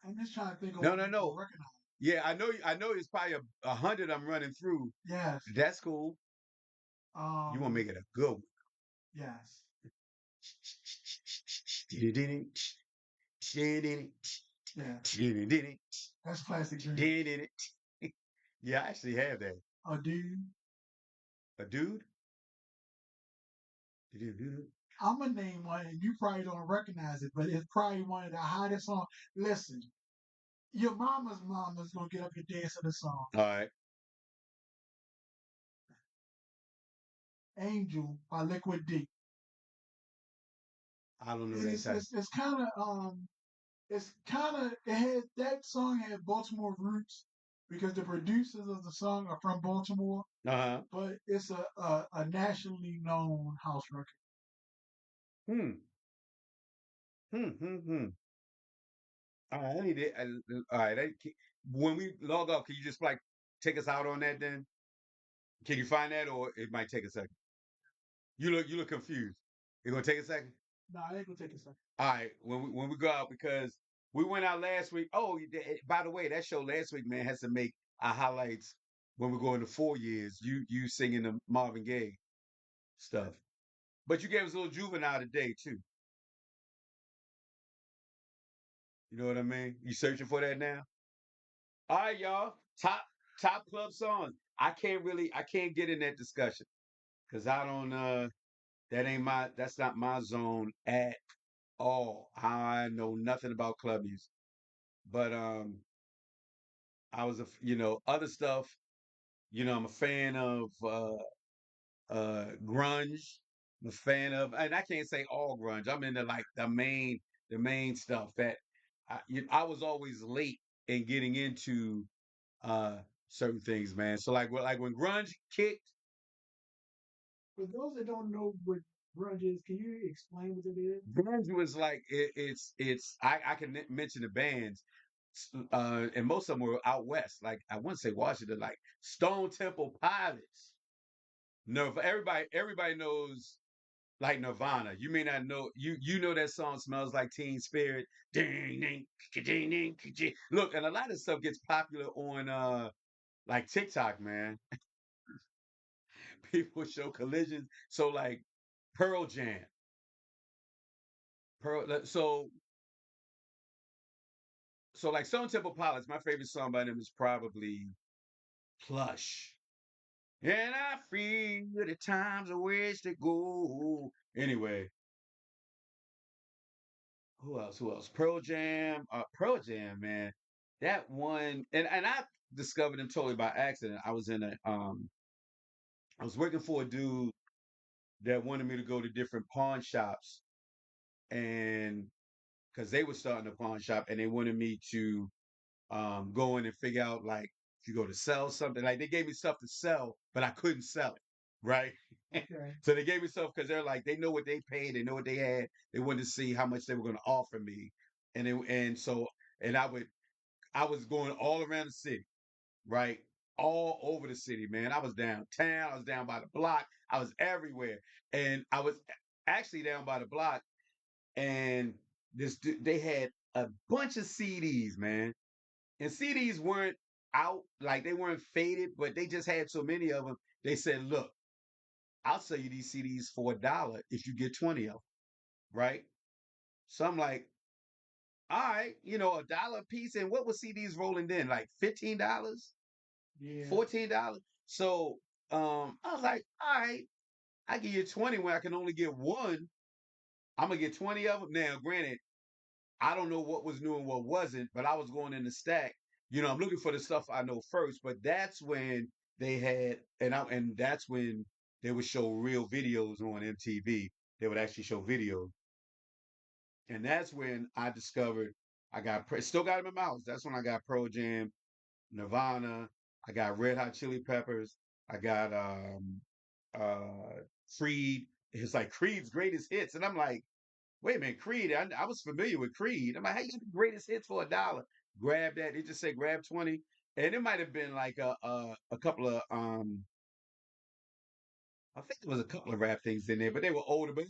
I'm just trying to think of No, one no, people no. recognize. Yeah, I know it's probably a hundred I'm running through. Yes. That's cool. You want to Um, make it a good one. yes. Yeah, that's classic dream. Yeah, I actually have that. A dude. A dude? I'm gonna name one, and you probably don't recognize it, but it's probably one of the hottest songs. Listen, your mama's gonna get up and dance to the song. All right. Angel by Liquid D. I don't know And that type. it's kind of it had that song had Baltimore roots because the producers of the song are from Baltimore, Uh-huh. but it's a nationally known house record. Hmm. Hmm. All right. I need it. All right. When we log off, can you just like take us out on that then? Can you find that, or it might take a second? You look confused. It's gonna take a second. No, I ain't gonna take a second. All right, when we go out because we went out last week. Oh, by the way, that show last week, man, has to make our highlights when we go into 4 years. You singing the Marvin Gaye stuff, but you gave us a little juvenile today too. You know what I mean? You searching for that now? All right, y'all. Top club songs. I can't get in that discussion because I don't. That's not my zone at all. I know nothing about club music, but I was other stuff. I'm a fan of grunge. I'm a fan of, and I can't say all grunge. I'm into like the main stuff that I was always late in getting into uh certain things, man. So like when grunge kicked, For those that don't know what grunge is, can you explain what it is? grunge was like it's I can mention the bands. And most of them were out west. Like I wouldn't say Washington, like Stone Temple Pilots. No, everybody knows like Nirvana. You may not know you know that song Smells Like Teen Spirit. Ding, ding, ding, ding, ding. Look, and a lot of stuff gets popular on like TikTok, man. People show collisions. So like Pearl Jam. So like Stone Temple Pilots, my favorite song by them is probably Plush. And I feel the time's a ways to go. Anyway, who else? Pearl Jam, man. That one, and I discovered them totally by accident. I was working for a dude that wanted me to go to different pawn shops, and because they were starting a pawn shop, and they wanted me to go in and figure out like if you go to sell something. Like they gave me stuff to sell, but I couldn't sell it, right? Okay. So they gave me stuff because they're like they know what they paid, they know what they had. They wanted to see how much they were going to offer me, and I was going all around the city, right? All over the city, man. I was downtown, I was down by the block, I was everywhere. And I was actually down by the block, and they had a bunch of CDs, man. And CDs weren't out, like they weren't faded, but they just had so many of them. They said, look, I'll sell you these CDs for $1 if you get 20 of them, right? So I'm like, all right, $1 a piece. And what was CDs rolling then? Like $15? Yeah. $14. So I was like, all right, I give you 20 when I can only get one. I'm gonna get 20 of them. Now, granted, I don't know what was new and what wasn't, but I was going in the stack. I'm looking for the stuff I know first, but that's when they had and that's when they would show real videos on MTV. They would actually show videos. And that's when I discovered still got them in my house. That's when I got Pro Jam, Nirvana. I got Red Hot Chili Peppers. I got Creed. It's like Creed's greatest hits, and I'm like, wait a minute, Creed. I was familiar with Creed. I'm like, how you get the greatest hits for $1? Grab that. They just say grab 20, and it might have been like a couple of I think there was a couple of rap things in there, but they were older. But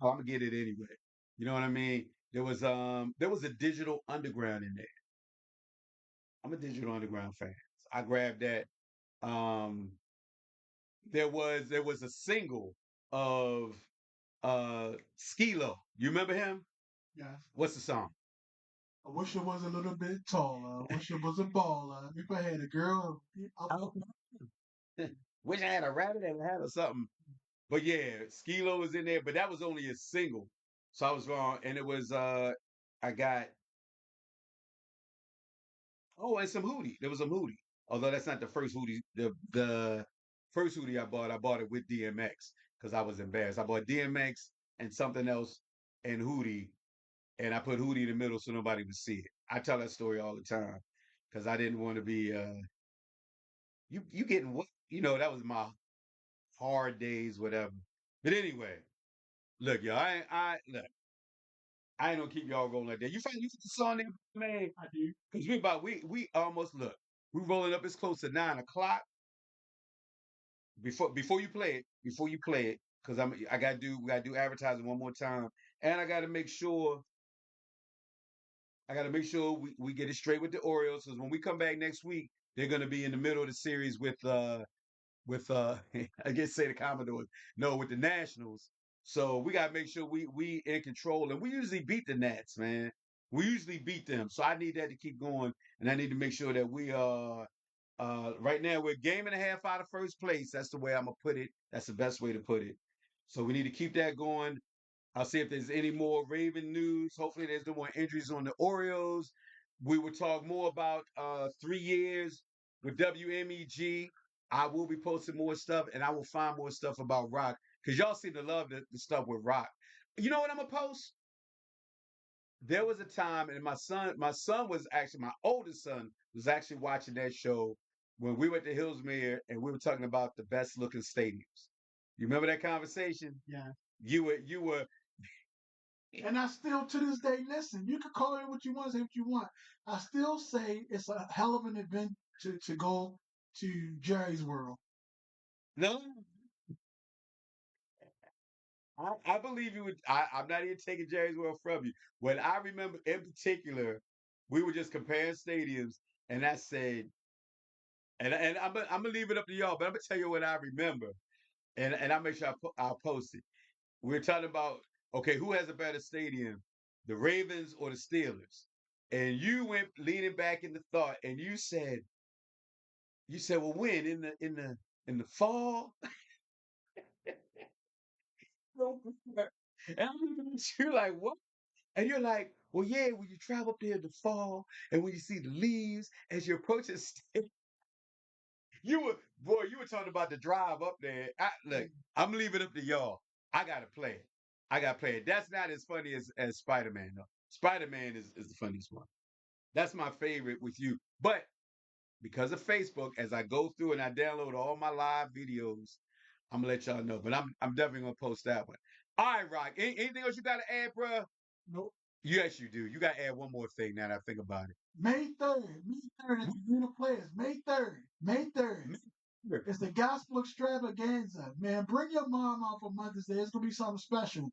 I'm gonna get it anyway. You know what I mean? There was a Digital Underground in there. I'm a Digital Underground fan. So I grabbed that. Um, there was a single of Skilo. You remember him? Yes. What's the song? I wish it was a little bit taller. I wish it was a baller. If I had a girl, Oh, wish I had a rabbit and a hat or something. But yeah, Skilo was in there, but that was only a single. So I was wrong, and it was I got and some Hootie. There was some Hootie. Although that's not the first Hootie. The first Hootie I bought it with DMX because I was embarrassed. I bought DMX and something else and Hootie, and I put Hootie in the middle so nobody would see it. I tell that story all the time because I didn't want to be you getting what that was my hard days, whatever. But anyway, look, y'all, I ain't gonna keep y'all rolling like that. You get the song there, man? I do. Because we almost look. We rolling up. It's close to 9 o'clock. Before you play it, because we gotta do advertising one more time, and I gotta make sure we get it straight with the Orioles. Because when we come back next week, they're gonna be in the middle of the series with I guess say the Commodores. No, with the Nationals. So we gotta make sure we in control. And we usually beat the Nats, man. We usually beat them. So I need that to keep going. And I need to make sure that we are right now we're a game and a half out of first place. That's the way I'm gonna put it. That's the best way to put it. So we need to keep that going. I'll see if there's any more Raven news. Hopefully, there's no more injuries on the Orioles. We will talk more about 3 years with WMEG. I will be posting more stuff, and I will find more stuff about Rock because y'all seem to love the stuff with Rock. You know what I'm gonna post? There was a time, and my son was actually my oldest son was actually watching that show when we went to Hillsmere, and we were talking about the best looking stadiums. You remember that conversation? Yeah. You were And I still, to this day, listen. You can call it what you want, say what you want. I still say it's a hell of an event to go to Jerry's World. no. I believe you would. I'm not even taking Jerry's word from you. When I remember in particular, we were just comparing stadiums, and I said, and I'm gonna leave it up to y'all, but I'm gonna tell you what I remember, and I'll make sure I'll post it. We're talking about okay, who has a better stadium, the Ravens or the Steelers? And you went leaning back in the thought, and you said, well, when in the fall? And I'm looking at you like, what? And you're like, well, yeah, when you travel up there in the fall and when you see the leaves as you approach the you were talking about the drive up there. Look, I'm leaving it up to y'all. I gotta play it. I gotta play it. That's not as funny as Spider-Man, though. Spider-Man is the funniest one. That's my favorite with you. But because of Facebook, as I go through and I download all my live videos, I'm gonna let y'all know. But I'm definitely gonna post that one. All right, Rock. Anything else you gotta add, bro? Nope. Yes, you do. You gotta add one more thing now that I think about it. May 3rd. May 3rd at the Arena Players. May 3rd. May 3rd. It's the gospel extravaganza. Man, bring your mom out for Mother's Day. It's gonna be something special.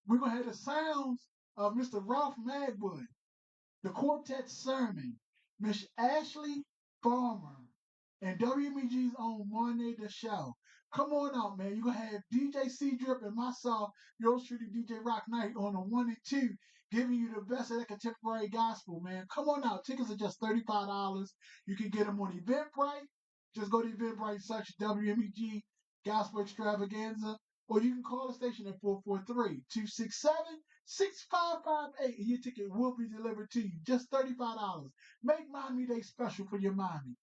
We're gonna have the sounds of Mr. Ralph Magwood, the Quartet Sermon, Miss Ashley Farmer, and WMEG's own Monet the Show. Come on out, man. You're going to have DJ C Drip and myself, yours truly, DJ Rock Knight, on the 1 and 2, giving you the best of that contemporary gospel, man. Come on out. Tickets are just $35. You can get them on Eventbrite. Just go to Eventbrite, search WMEG Gospel Extravaganza, or you can call the station at 443-267-6558, and your ticket will be delivered to you. Just $35. Make Mommy Day special for your mommy.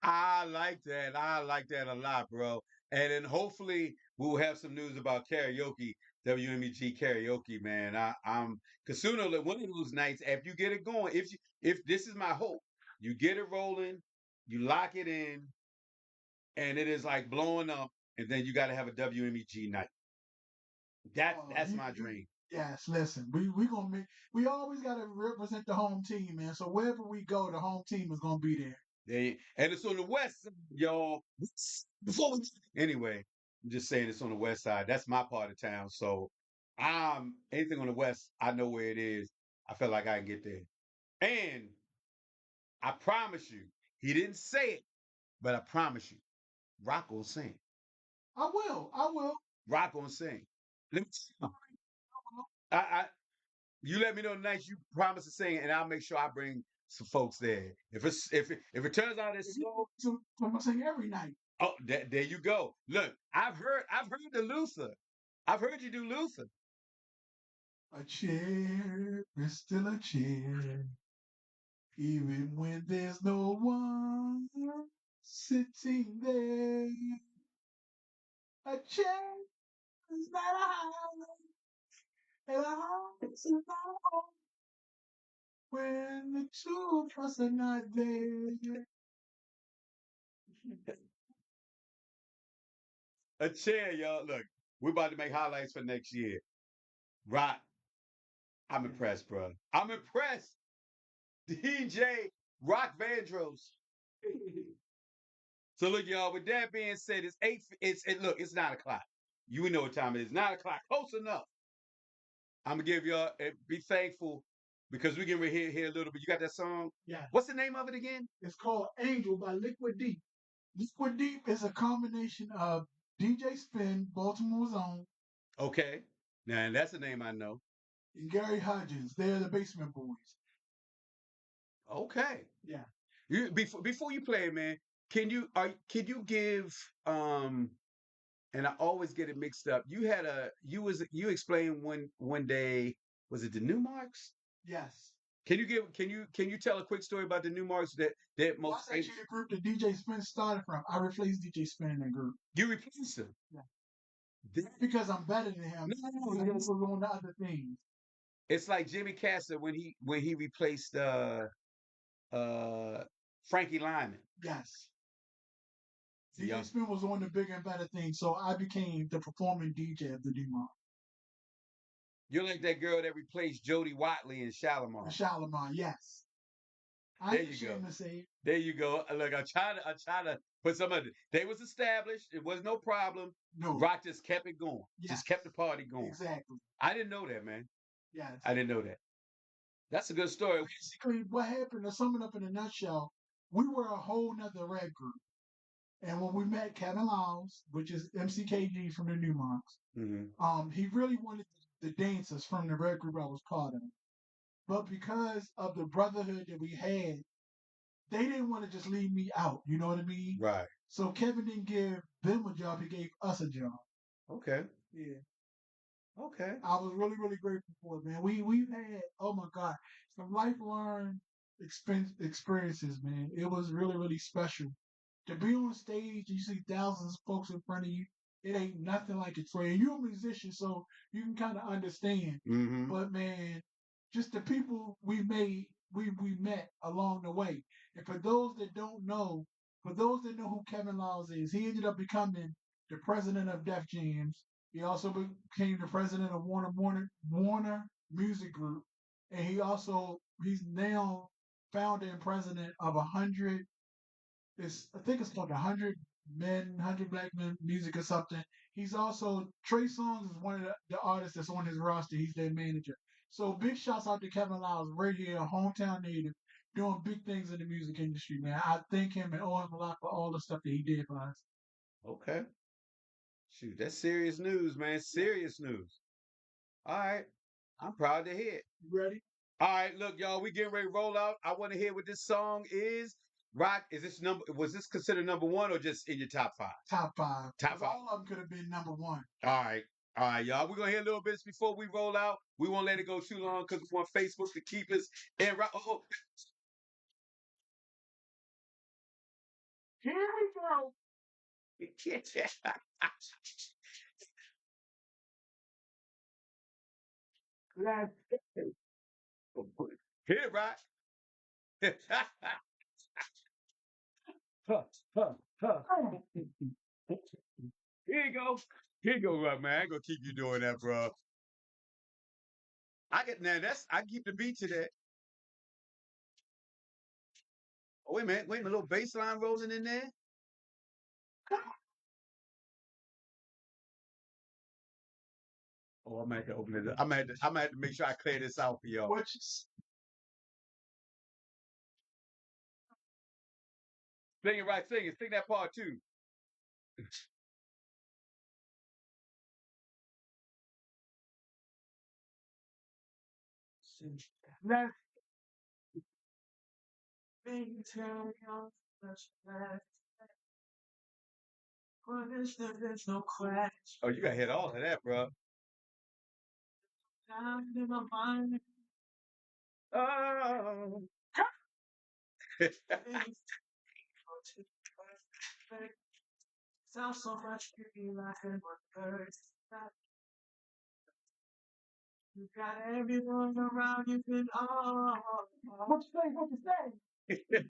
I like that. I like that a lot, bro. And then hopefully we'll have some news about karaoke, WMEG karaoke, man. I'm because sooner or later, one of those nights, after you get it going, if this is my hope, you get it rolling, you lock it in, and it is like blowing up, and then you got to have a WMEG night. That's my dream. Yes, listen, we gonna make. We always gotta represent the home team, man. So wherever we go, the home team is gonna be there. And it's on the west side, y'all. Before we anyway, I'm just saying it's on the west side. That's my part of town. So I'm anything on the west, I know where it is. I feel like I can get there. And I promise you, he didn't say it, but I promise you, Rock will sing. I will. I will. Rock gonna sing. Let me, I you let me know the night you promise to sing, and I'll make sure I bring some folks there. If it turns out it's slow, I'm gonna sing every night. oh, there you go. Look, I've heard the Luther. I've heard you do Luther. A chair is still a chair, even when there's no one sitting there. A chair is not a house, and a house is not a home when the two of us are not there. A chair, y'all. Look, we're about to make highlights for next year. Rock, I'm impressed, bro. I'm impressed. DJ Rock Vandross. So look, y'all. With that being said, it's eight. Look. It's 9 o'clock. You know what time it is. 9 o'clock. Close enough. I'm gonna give y'all. Be thankful because we can hear a little bit. You got that song? Yeah. What's the name of it again? It's called Angel by Liquid Deep. Liquid Deep is a combination of DJ Spin, Baltimore's own, Okay. Now and that's the name I know. and Gary Hodges. They're the Basement Boys. Okay. Yeah. Before you play, man, can you give and I always get it mixed up. You explained one day, was it the Newmarks? Yes. Can you tell a quick story about the Newmarks that most That's actually the group that DJ Spin started from. I replaced DJ Spin in that group. you replaced him? Yeah. That- Because I'm better than him. no, I was on to other things. it's like Jimmy Castor when he replaced Frankie Lyman. Yes. See, DJ Spin was on the bigger and better things, so I became the performing DJ of the Dumont. you're like that girl that replaced Jody Watley in Shalimar. Shalimar, yes. I There ain't you go. ashamed to say it. There you go. Look, I try to put some of it. They was established. It was no problem. No. Rock just kept it going. Yes. Just kept the party going. Exactly. I didn't know that, man. Yes. I didn't know that. That's a good story. Basically, what happened, to sum it up in a nutshell, we were a whole nother red group. And when we met Kevin Lyles, which is MCKG from the Newmonks, he really wanted the dancers from the red group I was part of. But because of the brotherhood that we had, they didn't want to just leave me out. You know what I mean? Right. So Kevin didn't give them a job; he gave us a job. Okay. Yeah. Okay. I was really, really grateful for it, man. We've had, oh my God, some life learned experiences, man. It was really, really special. To be on stage and you see thousands of folks in front of you, it ain't nothing like it for you. You're a musician, so you can kind of understand. Mm-hmm. But man, just the people we met along the way. And for those that don't know, for those that know who Kevin Lyles is, he ended up becoming the president of Def Jams. He also became the president of Warner Music Group, and he's now founder and president of 100. I think it's called 100 Black Men Music or something. He's also Trey Songz is one of the artists that's on his roster. He's their manager. So big shouts out to Kevin Lyles, right here, a hometown native, doing big things in the music industry, man. I thank him and owe him a lot for all the stuff that he did for us. Okay. Shoot, that's serious news, man. Serious news. All right. I'm proud to hear it. You ready? All right, look, y'all, we getting ready to roll out. I want to hear what this song is. Rock, was this considered number one or just in your top five? Top five. Top five. All of them could have been number one. All right. All right, y'all. We're gonna hear a little bit before we roll out. We won't let it go too long because we want Facebook to keep us and rock. Oh, Here we go. Let's hit it, right? Huh, huh, huh. Here you go. Here you go, right, man. I ain't gonna keep you doing that, bro. I get now. I keep the beat to that. Oh, wait a minute, little bass line rolling in there. Oh, I'm gonna have to open it up. I'm gonna have to make sure I clear this out for y'all. What Sing it right, sing it. Sing that part too. let me tell you that there's no question. Oh, you gotta hit all of that, bro. Down in my mind, Oh. sounds so much to be like a bird. You got everyone around you, been all. What you say? What you say?